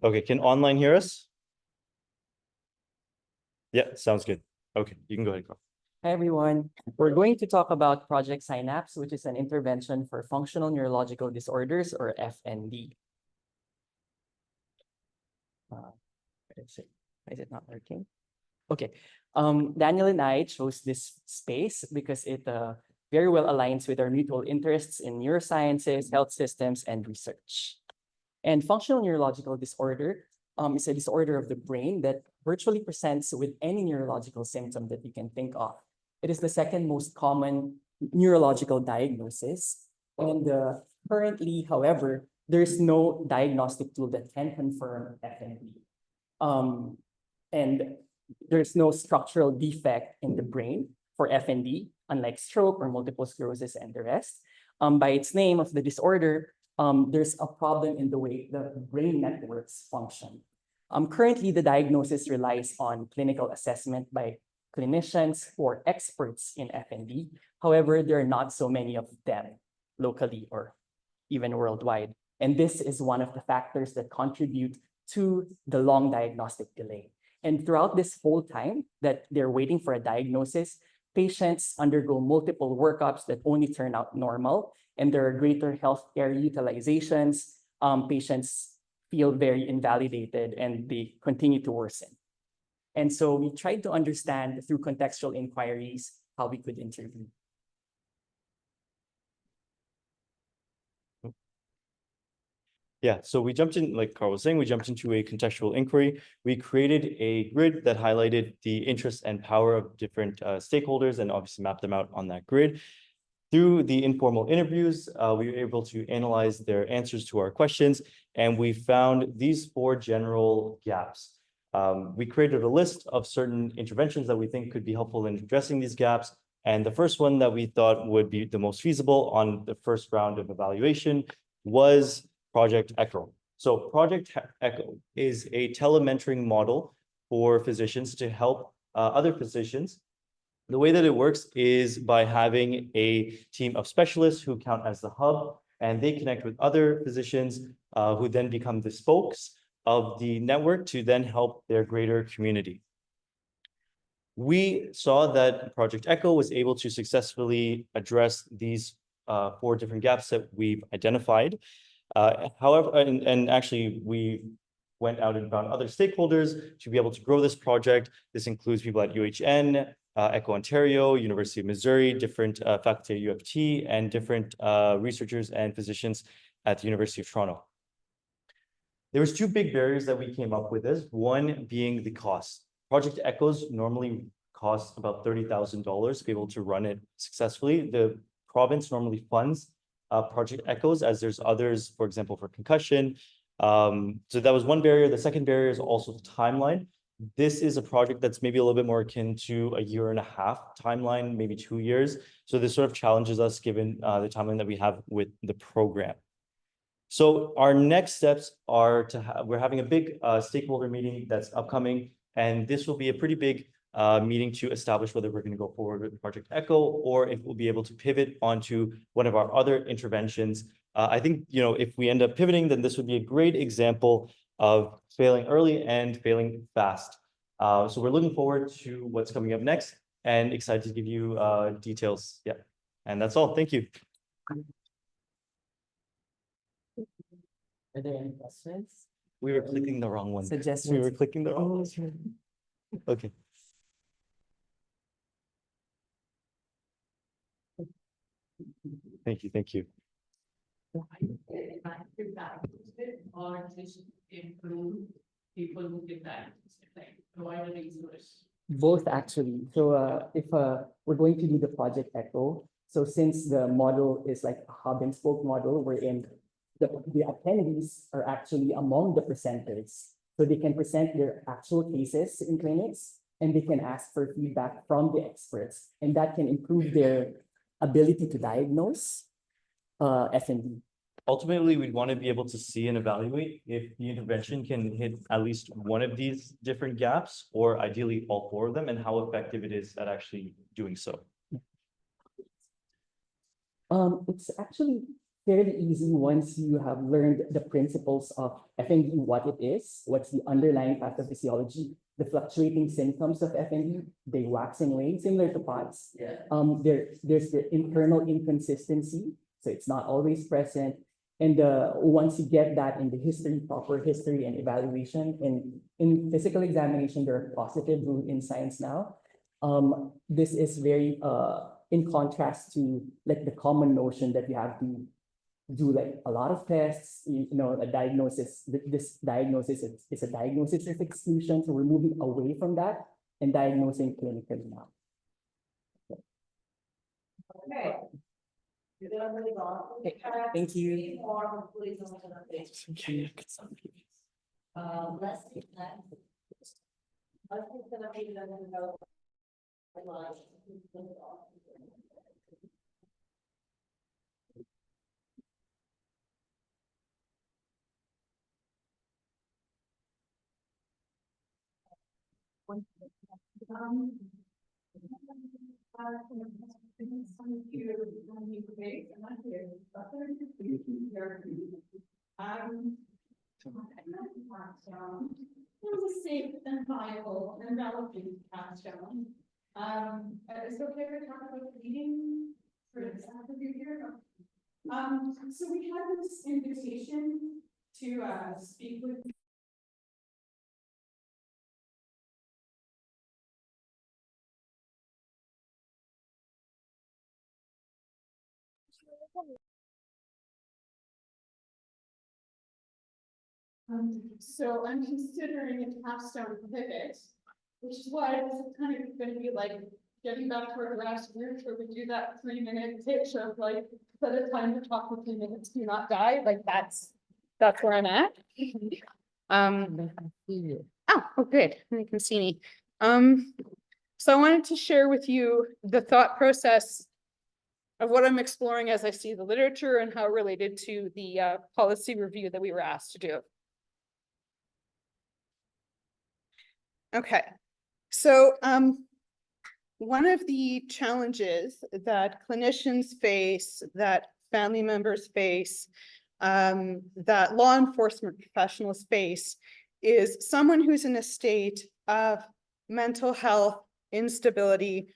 Okay, can online hear us? Yeah, sounds good. Okay, you can go ahead, Carl. Hi, everyone. We're going to talk about Project Synapse, which is an intervention for functional neurological disorders, or FND. Is it not working? Okay. Daniel and I chose this space because it very well aligns with our mutual interests in neurosciences, health systems, and research. And functional neurological disorder is a disorder of the brain that virtually presents with any neurological symptom that you can think of. It is the second most common neurological diagnosis. And currently, however, there's no diagnostic tool that can confirm FND. And there's no structural defect in the brain for FND, unlike stroke or multiple sclerosis and the rest. By its name of the disorder, there's a problem in the way the brain networks function. Currently, the diagnosis relies on clinical assessment by clinicians who are experts in FND. However, there are not so many of them locally or even worldwide. And this is one of the factors that contribute to the long diagnostic delay. And throughout this whole time that they're waiting for a diagnosis, patients undergo multiple workups that only turn out normal, and there are greater healthcare utilizations. Patients feel very invalidated and they continue to worsen. And so we tried to understand through contextual inquiries how we could intervene. Yeah, so we jumped in, like Carl was saying, we jumped into a contextual inquiry. We created a grid that highlighted the interest and power of different stakeholders and obviously mapped them out on that grid. Through the informal interviews, we were able to analyze their answers to our questions, and we found these 4 general gaps. We created a list of certain interventions that we think could be helpful in addressing these gaps. And the first one that we thought would be the most feasible on the first round of evaluation was Project ECHO. So Project ECHO is a telementoring model for physicians to help other physicians. The way that it works is by having a team of specialists who count as the hub, and they connect with other physicians who then become the spokes of the network to then help their greater community. We saw that Project ECHO was able to successfully address these 4 different gaps that we've identified. However, and actually we went out and found other stakeholders to be able to grow this project. This includes people at UHN, ECHO Ontario, University of Missouri, different faculty at U of T, and different researchers and physicians at the University of Toronto. There was 2 big barriers that we came up with this, one being the cost. Project ECHOs normally cost about $30,000 to be able to run it successfully. The province normally funds Project ECHOs, as there's others, for example, for concussion. So that was one barrier. The second barrier is also the timeline. This is a project that's maybe a little bit more akin to a 1.5-year timeline, maybe 2 years. So this sort of challenges us given the timeline that we have with the program. So our next steps are to we're having a big stakeholder meeting that's upcoming, and this will be a pretty big meeting to establish whether we're going to go forward with Project ECHO or if we'll be able to pivot onto one of our other interventions. I think, if we end up pivoting, then this would be a great example of failing early and failing fast. So we're looking forward to what's coming up next and excited to give you details. Yeah, and that's all. Thank you. Are there any questions? We were clicking the wrong one. Suggestions? We were clicking the wrong one. Okay. Thank you. Thank you. Or just improve people who get that, like provide a resource? Both, actually. So if we're going to do the Project ECHO, so since the model is like a hub and spoke model, wherein the attendees are actually among the presenters. So they can present their actual cases in clinics and they can ask for feedback from the experts, and that can improve their ability to diagnose FND. Ultimately, we'd want to be able to see and evaluate if the intervention can hit at least one of these different gaps, or ideally all 4 of them, and how effective it is at actually doing so. It's actually fairly easy once you have learned the principles of FND, what it is, what's the underlying pathophysiology, the fluctuating symptoms of FND, they wax and wane, similar to POTS. There's the internal inconsistency, so it's not always present. And once you get that in the history, proper history and evaluation, and in physical examination, there are positive rule in science now. This is very in contrast to like the common notion that you have to do like a lot of tests, a diagnosis. This diagnosis is a diagnosis of exclusion, so we're moving away from that and diagnosing clinically now. Okay. Thank you. It was a safe and viable and relevant capstone. Is it okay to talk about the meeting for this afternoon here? So we had this invitation to speak with so I'm considering a capstone pivot, which is why this is kind of going to be like getting back to our last group where we do that 3-minute pitch of like, set a time to talk for 3 minutes, do not die. Like that's where I'm at. Oh, good. You can see me. So I wanted to share with you the thought process of what I'm exploring as I see the literature and how related to the policy review that we were asked to do. Okay, so one of the challenges that clinicians face, that family members face, that law enforcement professionals face is someone who's in a state of mental health instability.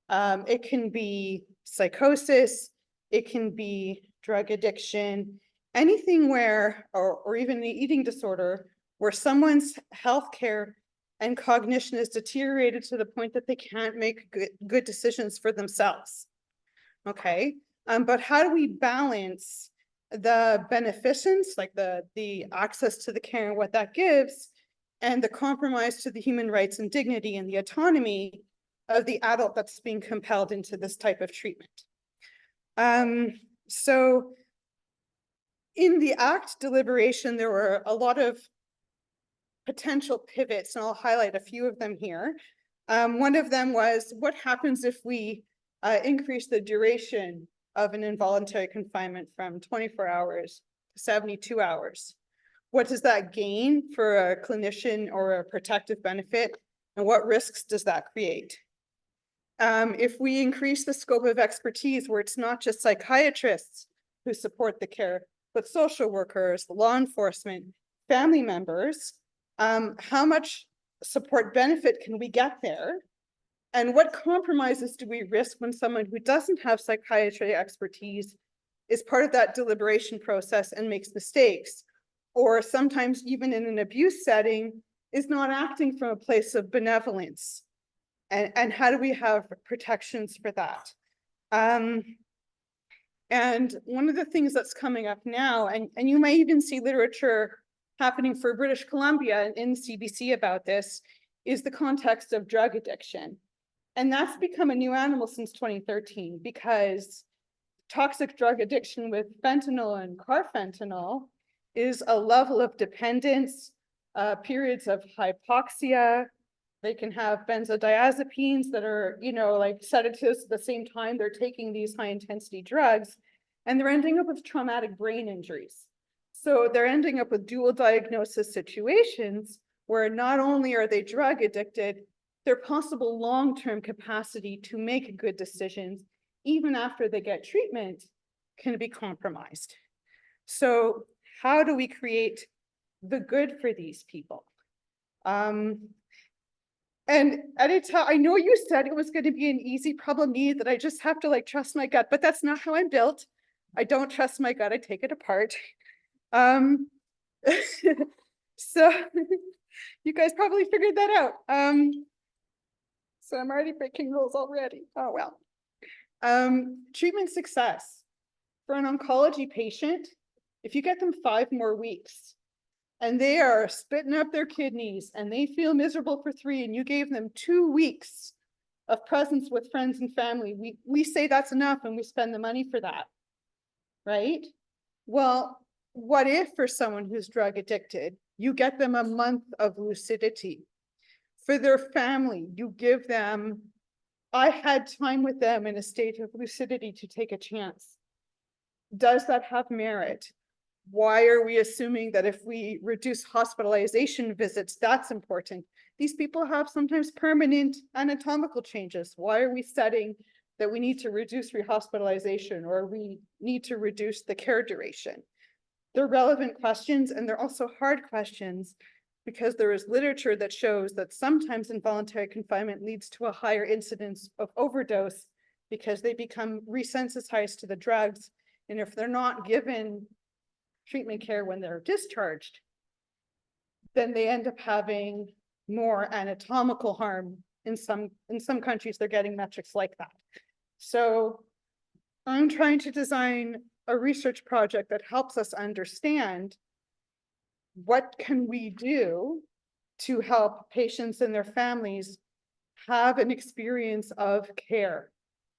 It can be psychosis, it can be drug addiction, anything where, or even the eating disorder, where someone's healthcare and cognition is deteriorated to the point that they can't make good decisions for themselves. Okay, but how do we balance the beneficence, like the access to the care and what that gives, and the compromise to the human rights and dignity and the autonomy of the adult that's being compelled into this type of treatment? So in the ACT deliberation, there were a lot of potential pivots, and I'll highlight a few of them here. One of them was, what happens if we increase the duration of an involuntary confinement from 24 hours to 72 hours? What does that gain for a clinician or a protective benefit? And what risks does that create? If we increase the scope of expertise where it's not just psychiatrists who support the care, but social workers, law enforcement, family members, how much support benefit can we get there? And what compromises do we risk when someone who doesn't have psychiatry expertise is part of that deliberation process and makes mistakes? Or sometimes even in an abuse setting is not acting from a place of benevolence? And how do we have protections for that? And one of the things that's coming up now, and you may even see literature happening for British Columbia in CBC about this, is the context of drug addiction. And that's become a new animal since 2013, because toxic drug addiction with fentanyl and carfentanil is a level of dependence, periods of hypoxia. They can have benzodiazepines that are, like sedatives at the same time they're taking these high intensity drugs, and they're ending up with traumatic brain injuries. So they're ending up with dual diagnosis situations where not only are they drug addicted, their possible long-term capacity to make good decisions, even after they get treatment, can be compromised. So how do we create the good for these people? And Anita, I know you said it was going to be an easy problem need, that I just have to like trust my gut, but that's not how I'm built. I don't trust my gut, I take it apart. So you guys probably figured that out. So I'm already breaking rules already. Oh, well. Treatment success for an oncology patient, if you get them 5 more weeks and they are spitting up their kidneys and they feel miserable for 3 and you gave them 2 weeks of presence with friends and family, we say that's enough and we spend the money for that, right? Well, what if for someone who's drug addicted, you get them a month of lucidity? For their family, you give them, I had time with them in a state of lucidity to take a chance. Does that have merit? Why are we assuming that if we reduce hospitalization visits, that's important? These people have sometimes permanent anatomical changes. Why are we setting that we need to reduce rehospitalization or we need to reduce the care duration? They're relevant questions, and they're also hard questions because there is literature that shows that sometimes involuntary confinement leads to a higher incidence of overdose because they become resensitized to the drugs. And if they're not given treatment care when they're discharged, then they end up having more anatomical harm. In some countries, they're getting metrics like that. So I'm trying to design a research project that helps us understand what can we do to help patients and their families have an experience of care,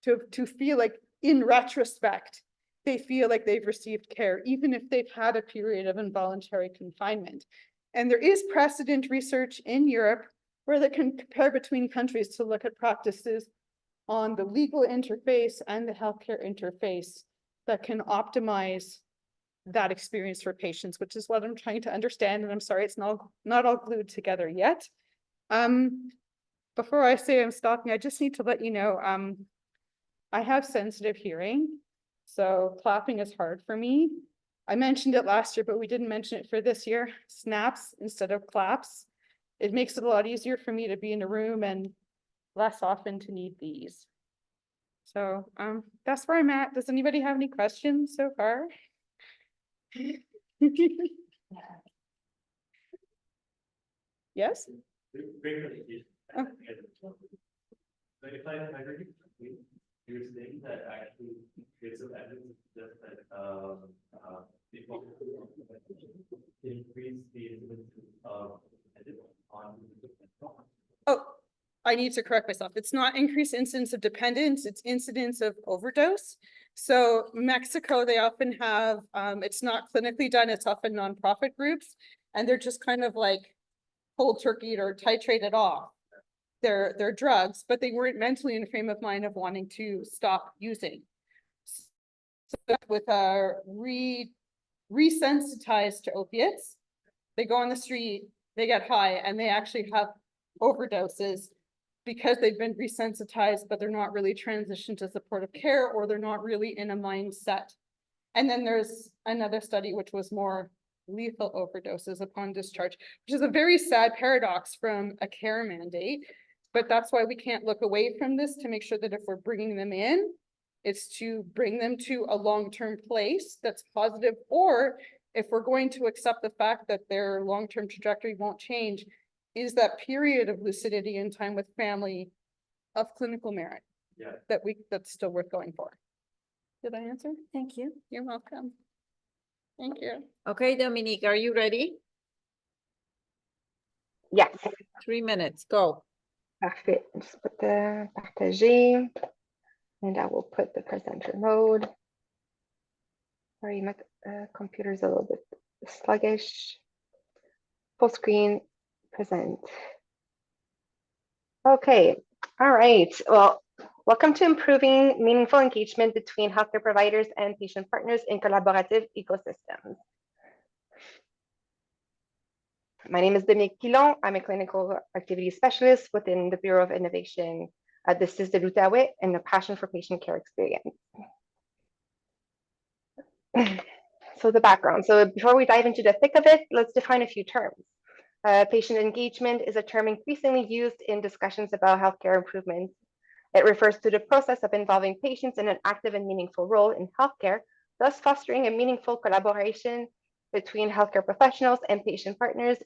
to feel like in retrospect, they feel like they've received care, even if they've had a period of involuntary confinement. And there is precedent research in Europe where they can compare between countries to look at practices on the legal interface and the healthcare interface that can optimize that experience for patients, which is what I'm trying to understand. And I'm sorry, it's not all glued together yet. Before I say I'm stopping, I just need to let you know, I have sensitive hearing, so clapping is hard for me. I mentioned it last year, but we didn't mention it for this year. Snaps instead of claps. It makes it a lot easier for me to be in a room and less often to need these. So that's where I'm at. Does anybody have any questions so far? Yes? Oh. But if I heard you, you're saying that actually there's some evidence that people increase the incidence of on. Oh, I need to correct myself. It's not increased incidence of dependence, it's incidence of overdose. So Mexico, they often have, it's not clinically done, it's often nonprofit groups, and they're just kind of like cold turkey or titrated off their drugs, but they weren't mentally in a frame of mind of wanting to stop using. So with resensitized to opiates, they go on the street, they get high, and they actually have overdoses because they've been resensitized, but they're not really transitioned to supportive care, or they're not really in a mindset. And then there's another study which was more lethal overdoses upon discharge, which is a very sad paradox from a care mandate. But that's why we can't look away from this, to make sure that if we're bringing them in, it's to bring them to a long-term place that's positive, or if we're going to accept the fact that their long-term trajectory won't change, is that period of lucidity and time with family of clinical merit. Yeah. That's still worth going for. Did I answer? Thank you. You're welcome. Thank you. Okay, Dominique, are you ready? Yes. 3 minutes, go. Parfait. Just put the partager, and I will put the presenter mode. Sorry, my computer's a little bit sluggish. Full screen, present. Okay, all right. Well, welcome to improving meaningful engagement between healthcare providers and patient partners in collaborative ecosystems. My name is Dominique Pilon. I'm a clinical activity specialist within the Bureau of Innovation at the CIS de l'Outaouais, and a passion for patient care experience. So the background. So before we dive into the thick of it, let's define a few terms. Patient engagement is a term increasingly used in discussions about healthcare improvement. It refers to the process of involving patients in an active and meaningful role in healthcare, thus fostering a meaningful collaboration between healthcare professionals and patient partners.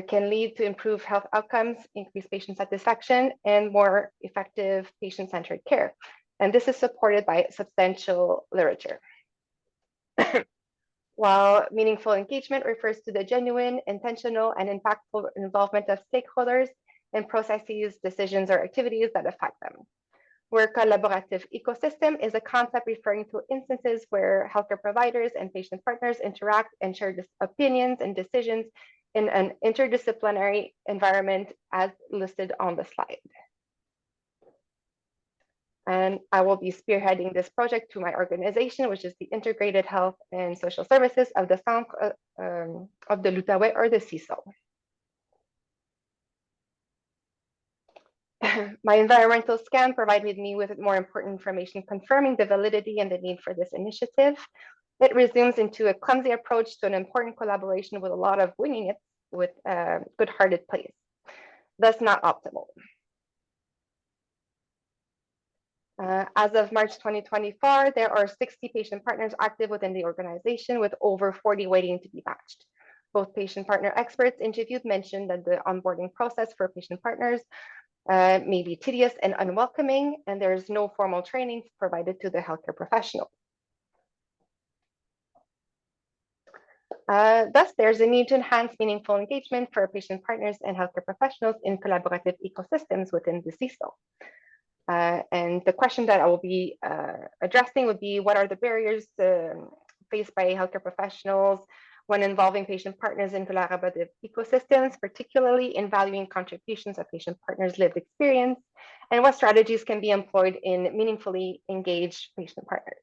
Can lead to improved health outcomes, increased patient satisfaction, and more effective patient-centered care. And this is supported by substantial literature. While meaningful engagement refers to the genuine, intentional, and impactful involvement of stakeholders in processes, decisions, or activities that affect them. Where collaborative ecosystem is a concept referring to instances where healthcare providers and patient partners interact and share opinions and decisions in an interdisciplinary environment as listed on the slide. And I will be spearheading this project to my organization, which is the Integrated Health and Social Services of the Centre of the l'Outaouais, or the CISO. My environmental scan provided me with more important information confirming the validity and the need for this initiative. It resumes into a clumsy approach to an important collaboration with a lot of winging it with a good-hearted place, thus not optimal. As of March 2024, there are 60 patient partners active within the organization, with over 40 waiting to be matched. Both patient partner experts interviewed mentioned that the onboarding process for patient partners may be tedious and unwelcoming, and there is no formal training provided to the healthcare professional. Thus, there's a need to enhance meaningful engagement for patient partners and healthcare professionals in collaborative ecosystems within the CISO. And the question that I will be addressing would be, what are the barriers faced by healthcare professionals when involving patient partners in collaborative ecosystems, particularly in valuing contributions of patient partners' lived experience, and what strategies can be employed in meaningfully engaged patient partners.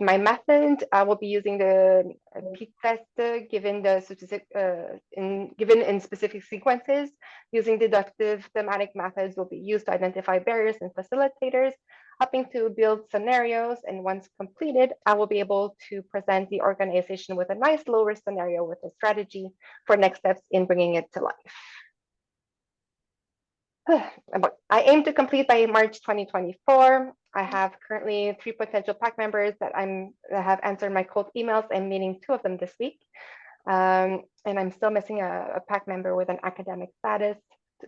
My method, I will be using the peak test given in specific sequences. Using deductive thematic methods will be used to identify barriers and facilitators, helping to build scenarios. And once completed, I will be able to present the organization with a nice low-risk scenario with a strategy for next steps in bringing it to life. I aim to complete by March 2024. I have currently 3 potential PAC members that have answered my cold emails. I'm meeting 2 of them this week. And I'm still missing a PAC member with an academic status.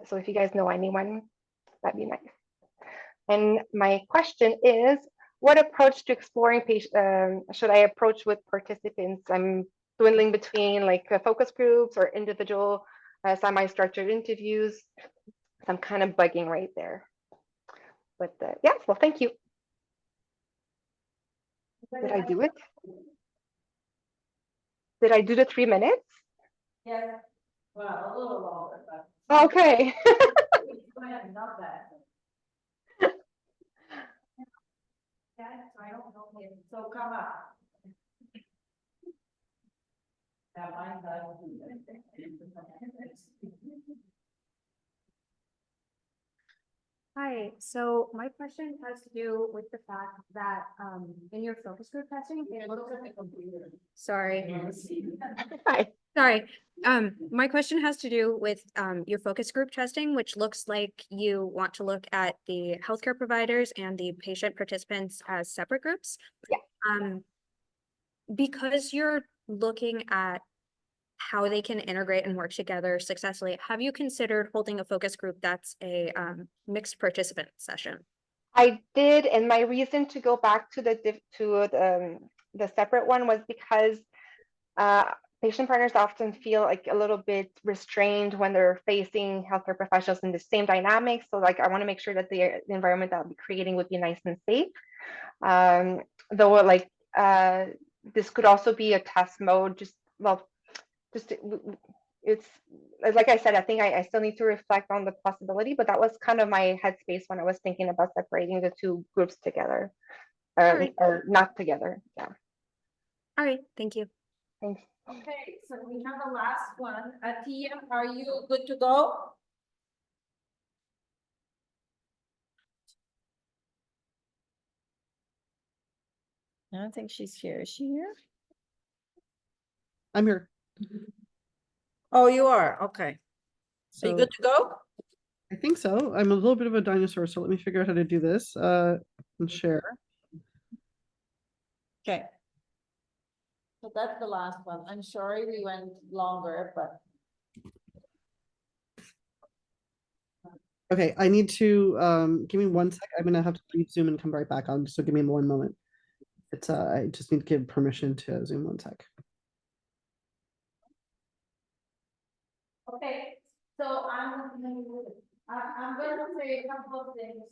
So if you guys know anyone, that'd be nice. And my question is, what approach to exploring should I approach with participants? I'm dwindling between like focus groups or individual semi-structured interviews. So I'm kind of bugging right there. But yeah, well, thank you. Did I do it? Did I do the 3 minutes? Yeah, well, a little longer, but. Okay. Not that. Yeah, so I don't know if, so come up. That line does do that. Hi, so my question has to do with the fact that in your focus group testing, it looks like a computer. Sorry. Hi. Sorry. My question has to do with your focus group testing, which looks like you want to look at the healthcare providers and the patient participants as separate groups. Yeah. Because you're looking at how they can integrate and work together successfully, have you considered holding a focus group that's a mixed participant session? I did, and my reason to go back to the separate one was because patient partners often feel like a little bit restrained when they're facing healthcare professionals in the same dynamics. So like I want to make sure that the environment that I'll be creating would be nice and safe. Though like this could also be a test mode, it's like I said, I think I still need to reflect on the possibility, but that was kind of my headspace when I was thinking about separating the 2 groups together, or not together. Yeah. All right, thank you. Thanks. Okay, so we have a last one. Tia, are you good to go? I don't think she's here. Is she here? I'm here. Oh, you are, okay. Are you So good to go? I think so. I'm a little bit of a dinosaur, so let me figure out how to do this. And share. Okay. So that's the last one. I'm sorry we went longer, but Okay, I need to give me 1 sec. I'm gonna have to leave Zoom and come right back on. So give me 1 moment. It's I just need to give permission to Zoom 1 sec. okay, so I'm going to say a couple of things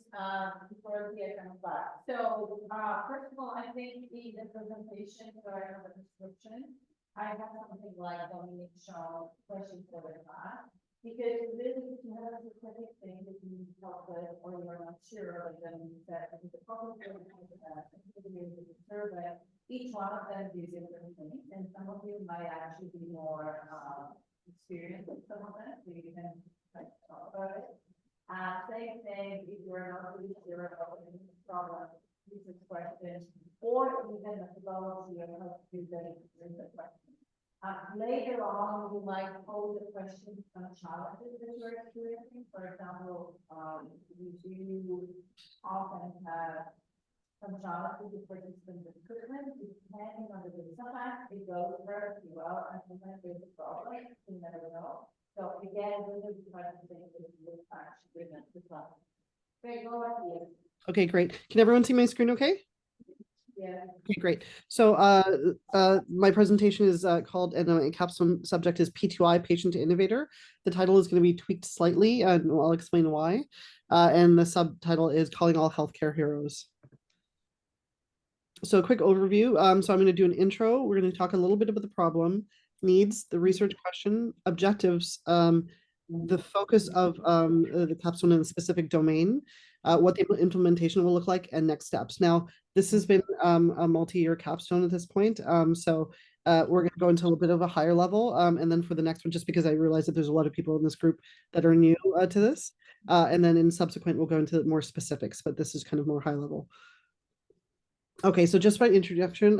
before we come back. So first of all, I think the presentation for the description, I have something like Dominic show questions for the class. Because really, if you have a specific thing that you need help with, or you're not sure, like then that I think the problem is the survey, each one of them gives you different things, and some of you might actually be more experienced with some of them, so you can like talk about it. Same thing if you're not really sure about the problem, research questions, or even the methodology of how to do the question. Later on, we might pose a question on challenges that you're experiencing. For example, we do often have some challenges with participant recruitment, depending on the business. Sometimes it goes very well, and sometimes there's a problem, you never know. So again, we will try to think of this actually as well. Okay, go ahead, Ian. Okay, great. Can everyone see my screen okay? Yeah. Okay, great. So my presentation is called, and the capstone subject is P2I, Patient to Innovator. The title is going to be tweaked slightly, and I'll explain why. And the subtitle is Calling All Healthcare Heroes. So a quick overview. So I'm going to do an intro. We're going to talk a little bit about the problem, needs, the research question, objectives, the focus of the capstone in a specific domain, what the implementation will look like, and next steps. Now, this has been a multi-year capstone at this point. So we're going to go into a little bit of a higher level. And then for the next one, just because I realize that there's a lot of people in this group that are new to this. And then in subsequent, we'll go into more specifics, but this is kind of more high level. Okay, so just by introduction,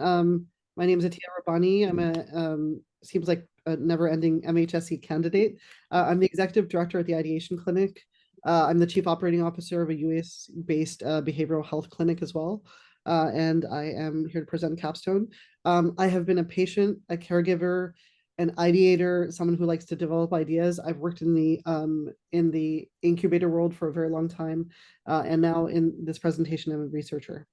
my name is Atia Rabbani. I'm a seems like a never-ending MHSE candidate. I'm the executive director at the Ideation Clinic. I'm the chief operating officer of a US-based behavioral health clinic as well. And I am here to present Capstone. I have been a patient, a caregiver, an ideator, someone who likes to develop ideas. I've worked in the incubator world for a very long time. And now in this presentation, I'm a researcher.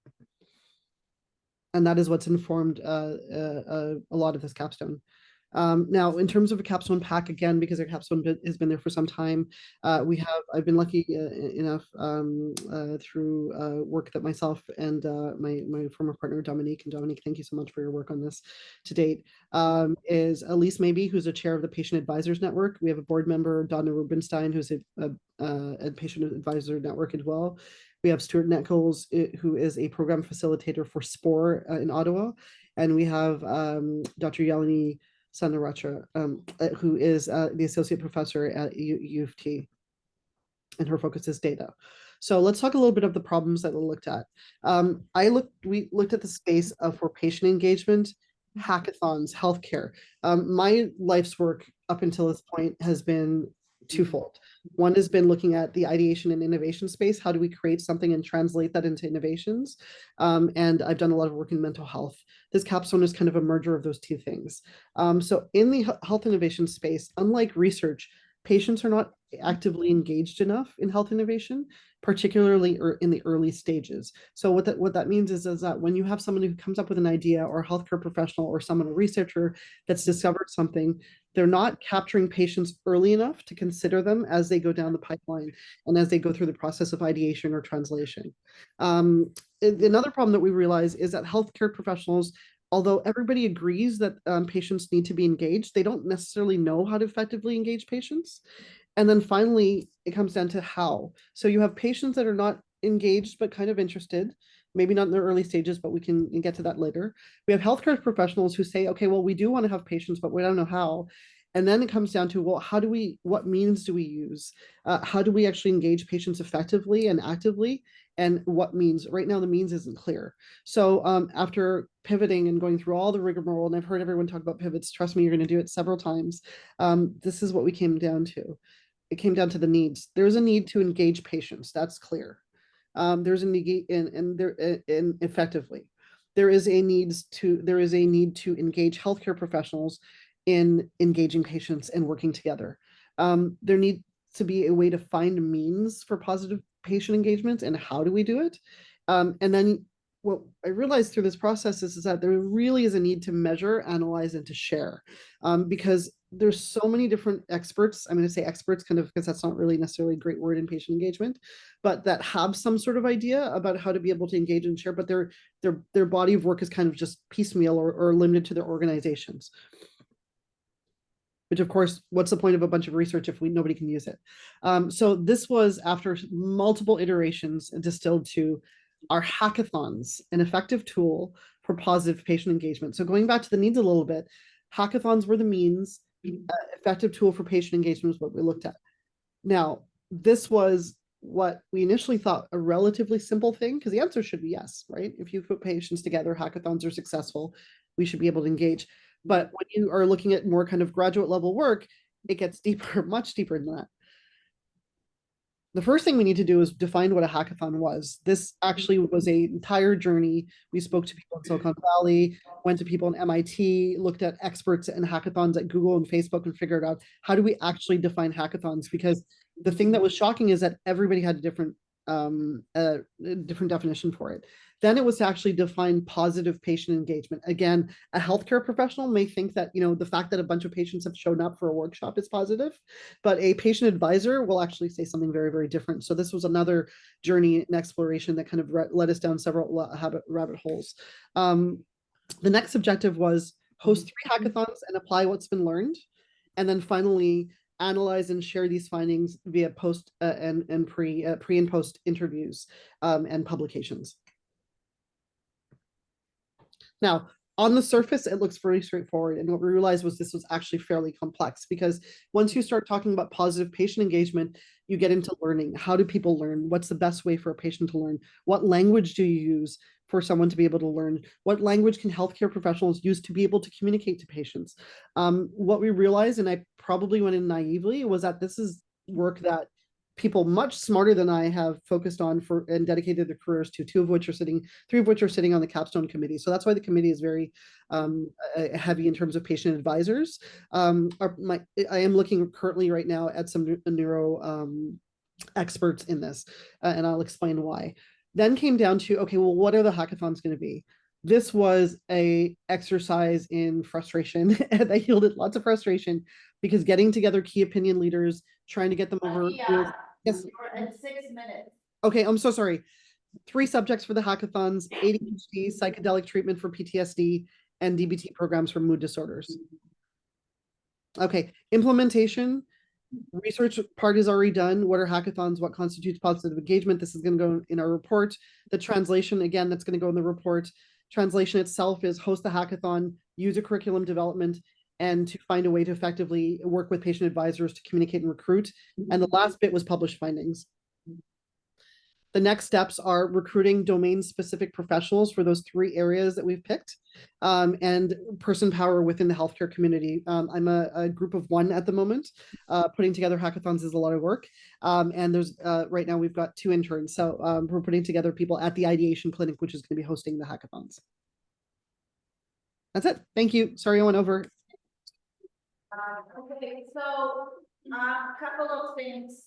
And that is what's informed a lot of this capstone. Now, in terms of a capstone pack, again, because our capstone has been there for some time, I've been lucky enough through work that myself and my former partner, Dominique, and Dominique, thank you so much for your work on this to date, is Elise Maybe, who's a chair of the Patient Advisors Network. We have a board member, Donna Rubinstein, who's a Patient Advisor Network as well. We have Stuart Nichols, who is a program facilitator for SPORE in Ottawa. And we have Dr. Yeleni Sanaracha, who is the associate professor at U of T. And her focus is data. So let's talk a little bit of the problems that we looked at. We looked at the space for patient engagement, hackathons, healthcare. My life's work up until this point has been twofold. One has been looking at the ideation and innovation space. How do we create something and translate that into innovations? And I've done a lot of work in mental health. This capstone is kind of a merger of those two things. So in the health innovation space, unlike research, patients are not actively engaged enough in health innovation, particularly in the early stages. So what that means is that when you have someone who comes up with an idea, or a healthcare professional, or someone, a researcher that's discovered something, they're not capturing patients early enough to consider them as they go down the pipeline and as they go through the process of ideation or translation. Another problem that we realize is that healthcare professionals, although everybody agrees that patients need to be engaged, they don't necessarily know how to effectively engage patients. And then finally, it comes down to how. So you have patients that are not engaged, but kind of interested, maybe not in the early stages, but we can get to that later. We have healthcare professionals who say, okay, well, we do want to have patients, but we don't know how. And then it comes down to, well, what means do we use? How do we actually engage patients effectively and actively? And what means? Right now, the means isn't clear. So after pivoting and going through all the rigmarole, and I've heard everyone talk about pivots, trust me, you're going to do it several times. This is what we came down to. It came down to the needs. There's a need to engage patients. That's clear. There's a need in effectively. There is a need to engage healthcare professionals in engaging patients and working together. There needs to be a way to find means for positive patient engagement, and how do we do it? And then what I realized through this process is that there really is a need to measure, analyze, and to share, because there's so many different experts. I'm going to say experts kind of because that's not really necessarily a great word in patient engagement, but that have some sort of idea about how to be able to engage and share, but their body of work is kind of just piecemeal or limited to their organizations. Which of course, what's the point of a bunch of research if nobody can use it? So this was after multiple iterations distilled to our hackathons, an effective tool for positive patient engagement. So going back to the needs a little bit, hackathons were the means, effective tool for patient engagement was what we looked at. Now, this was what we initially thought a relatively simple thing, because the answer should be yes, right? If you put patients together, hackathons are successful, we should be able to engage. But when you are looking at more kind of graduate level work, it gets deeper, much deeper than that. The first thing we need to do is define what a hackathon was. This actually was an entire journey. We spoke to people in Silicon Valley, went to people in MIT, looked at experts in hackathons at Google and Facebook, and figured out how do we actually define hackathons? Because the thing that was shocking is that everybody had a different definition for it. Then it was to actually define positive patient engagement. Again, a healthcare professional may think that, the fact that a bunch of patients have shown up for a workshop is positive, but a patient advisor will actually say something very, very different. So this was another journey and exploration that kind of led us down several rabbit holes. The next objective was host 3 hackathons and apply what's been learned. And then finally, analyze and share these findings via post and pre and post interviews and publications. Now, on the surface, it looks very straightforward. And what we realized was this was actually fairly complex, because once you start talking about positive patient engagement, you get into learning. How do people learn? What's the best way for a patient to learn? What language do you use for someone to be able to learn? What language can healthcare professionals use to be able to communicate to patients? What we realized, and I probably went in naively, was that this is work that people much smarter than I have focused on and dedicated their careers to, 3 of which are sitting on the Capstone committee. So that's why the committee is very heavy in terms of patient advisors. I am looking currently right now at some neuro experts in this, and I'll explain why. Then came down to, okay, well, what are the hackathons going to be? This was a exercise in frustration and that yielded lots of frustration, because getting together key opinion leaders, trying to get them over. Yes. You're at 6 minutes. Okay, I'm so sorry. 3 subjects for the hackathons: ADHD, psychedelic treatment for PTSD, and DBT programs for mood disorders. Okay, implementation. Research part is already done. What are hackathons? What constitutes positive engagement? This is going to go in our report. The translation, again, that's going to go in the report. Translation itself is host the hackathon, use a curriculum development, and to find a way to effectively work with patient advisors to communicate and recruit. And the last bit was published findings. The next steps are recruiting domain-specific professionals for those 3 areas that we've picked, and person power within the healthcare community. I'm a group of 1 at the moment. Putting together hackathons is a lot of work. And there's right now we've got 2 interns. So we're putting together people at the ideation clinic, which is going to be hosting the hackathons. That's it. Thank you. Sorry I went over. Okay, so couple of things.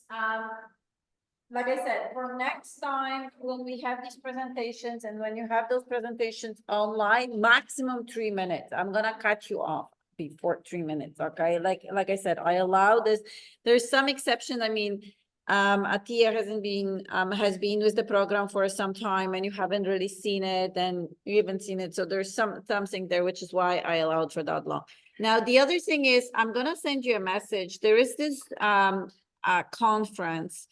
Like I said, for next time, when we have these presentations and when you have those presentations online, maximum 3 minutes. I'm gonna cut you off before 3 minutes, okay? Like I said, I allow this. There's some exception. I mean, Atia has been with the program for some time and you haven't really seen it, and you haven't seen it. So there's something there, which is why I allowed for that long. Now, the other thing is, I'm gonna send you a message. There is this conference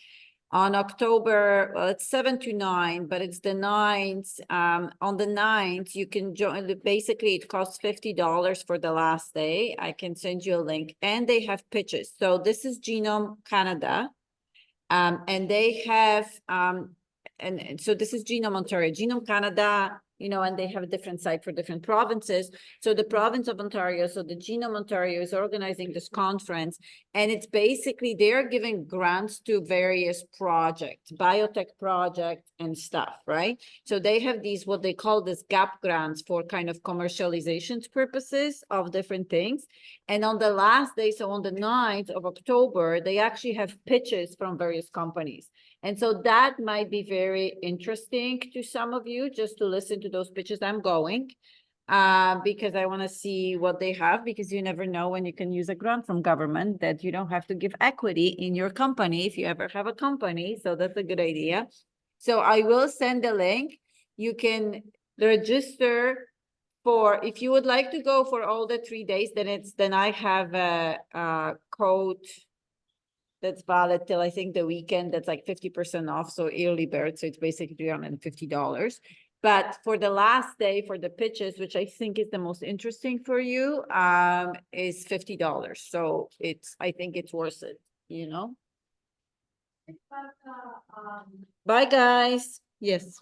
On October, well, it's 7 to 9, but it's the 9th. On the 9th, you can join. Basically, it costs $50 for the last day. I can send you a link, and they have pitches. So this is Genome Canada, and they have and so this is Genome Ontario, Genome Canada, you know, and they have a different site for different provinces. So the province of Ontario, so the Genome Ontario is organizing this conference, and it's basically they're giving grants to various projects, biotech projects and stuff, right? So they have these, what they call this gap grants for kind of commercializations purposes of different things. And on the last day, so on the 9th of October, they actually have pitches from various companies. And so that might be very interesting to some of you, just to listen to those pitches. I'm going because I want to see what they have, because you never know when you can use a grant from government that you don't have to give equity in your company if you ever have a company. So that's a good idea. So I will send the link. You can register for, if you would like to go for all the 3 days, then I have a code that's valid till I think the weekend, that's like 50% off, so early bird, so it's basically $350. But for the last day, for the pitches, which I think is the most interesting for you, is $50. So I think it's worth it, you know? Bye, guys. Yes.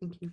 Thank you.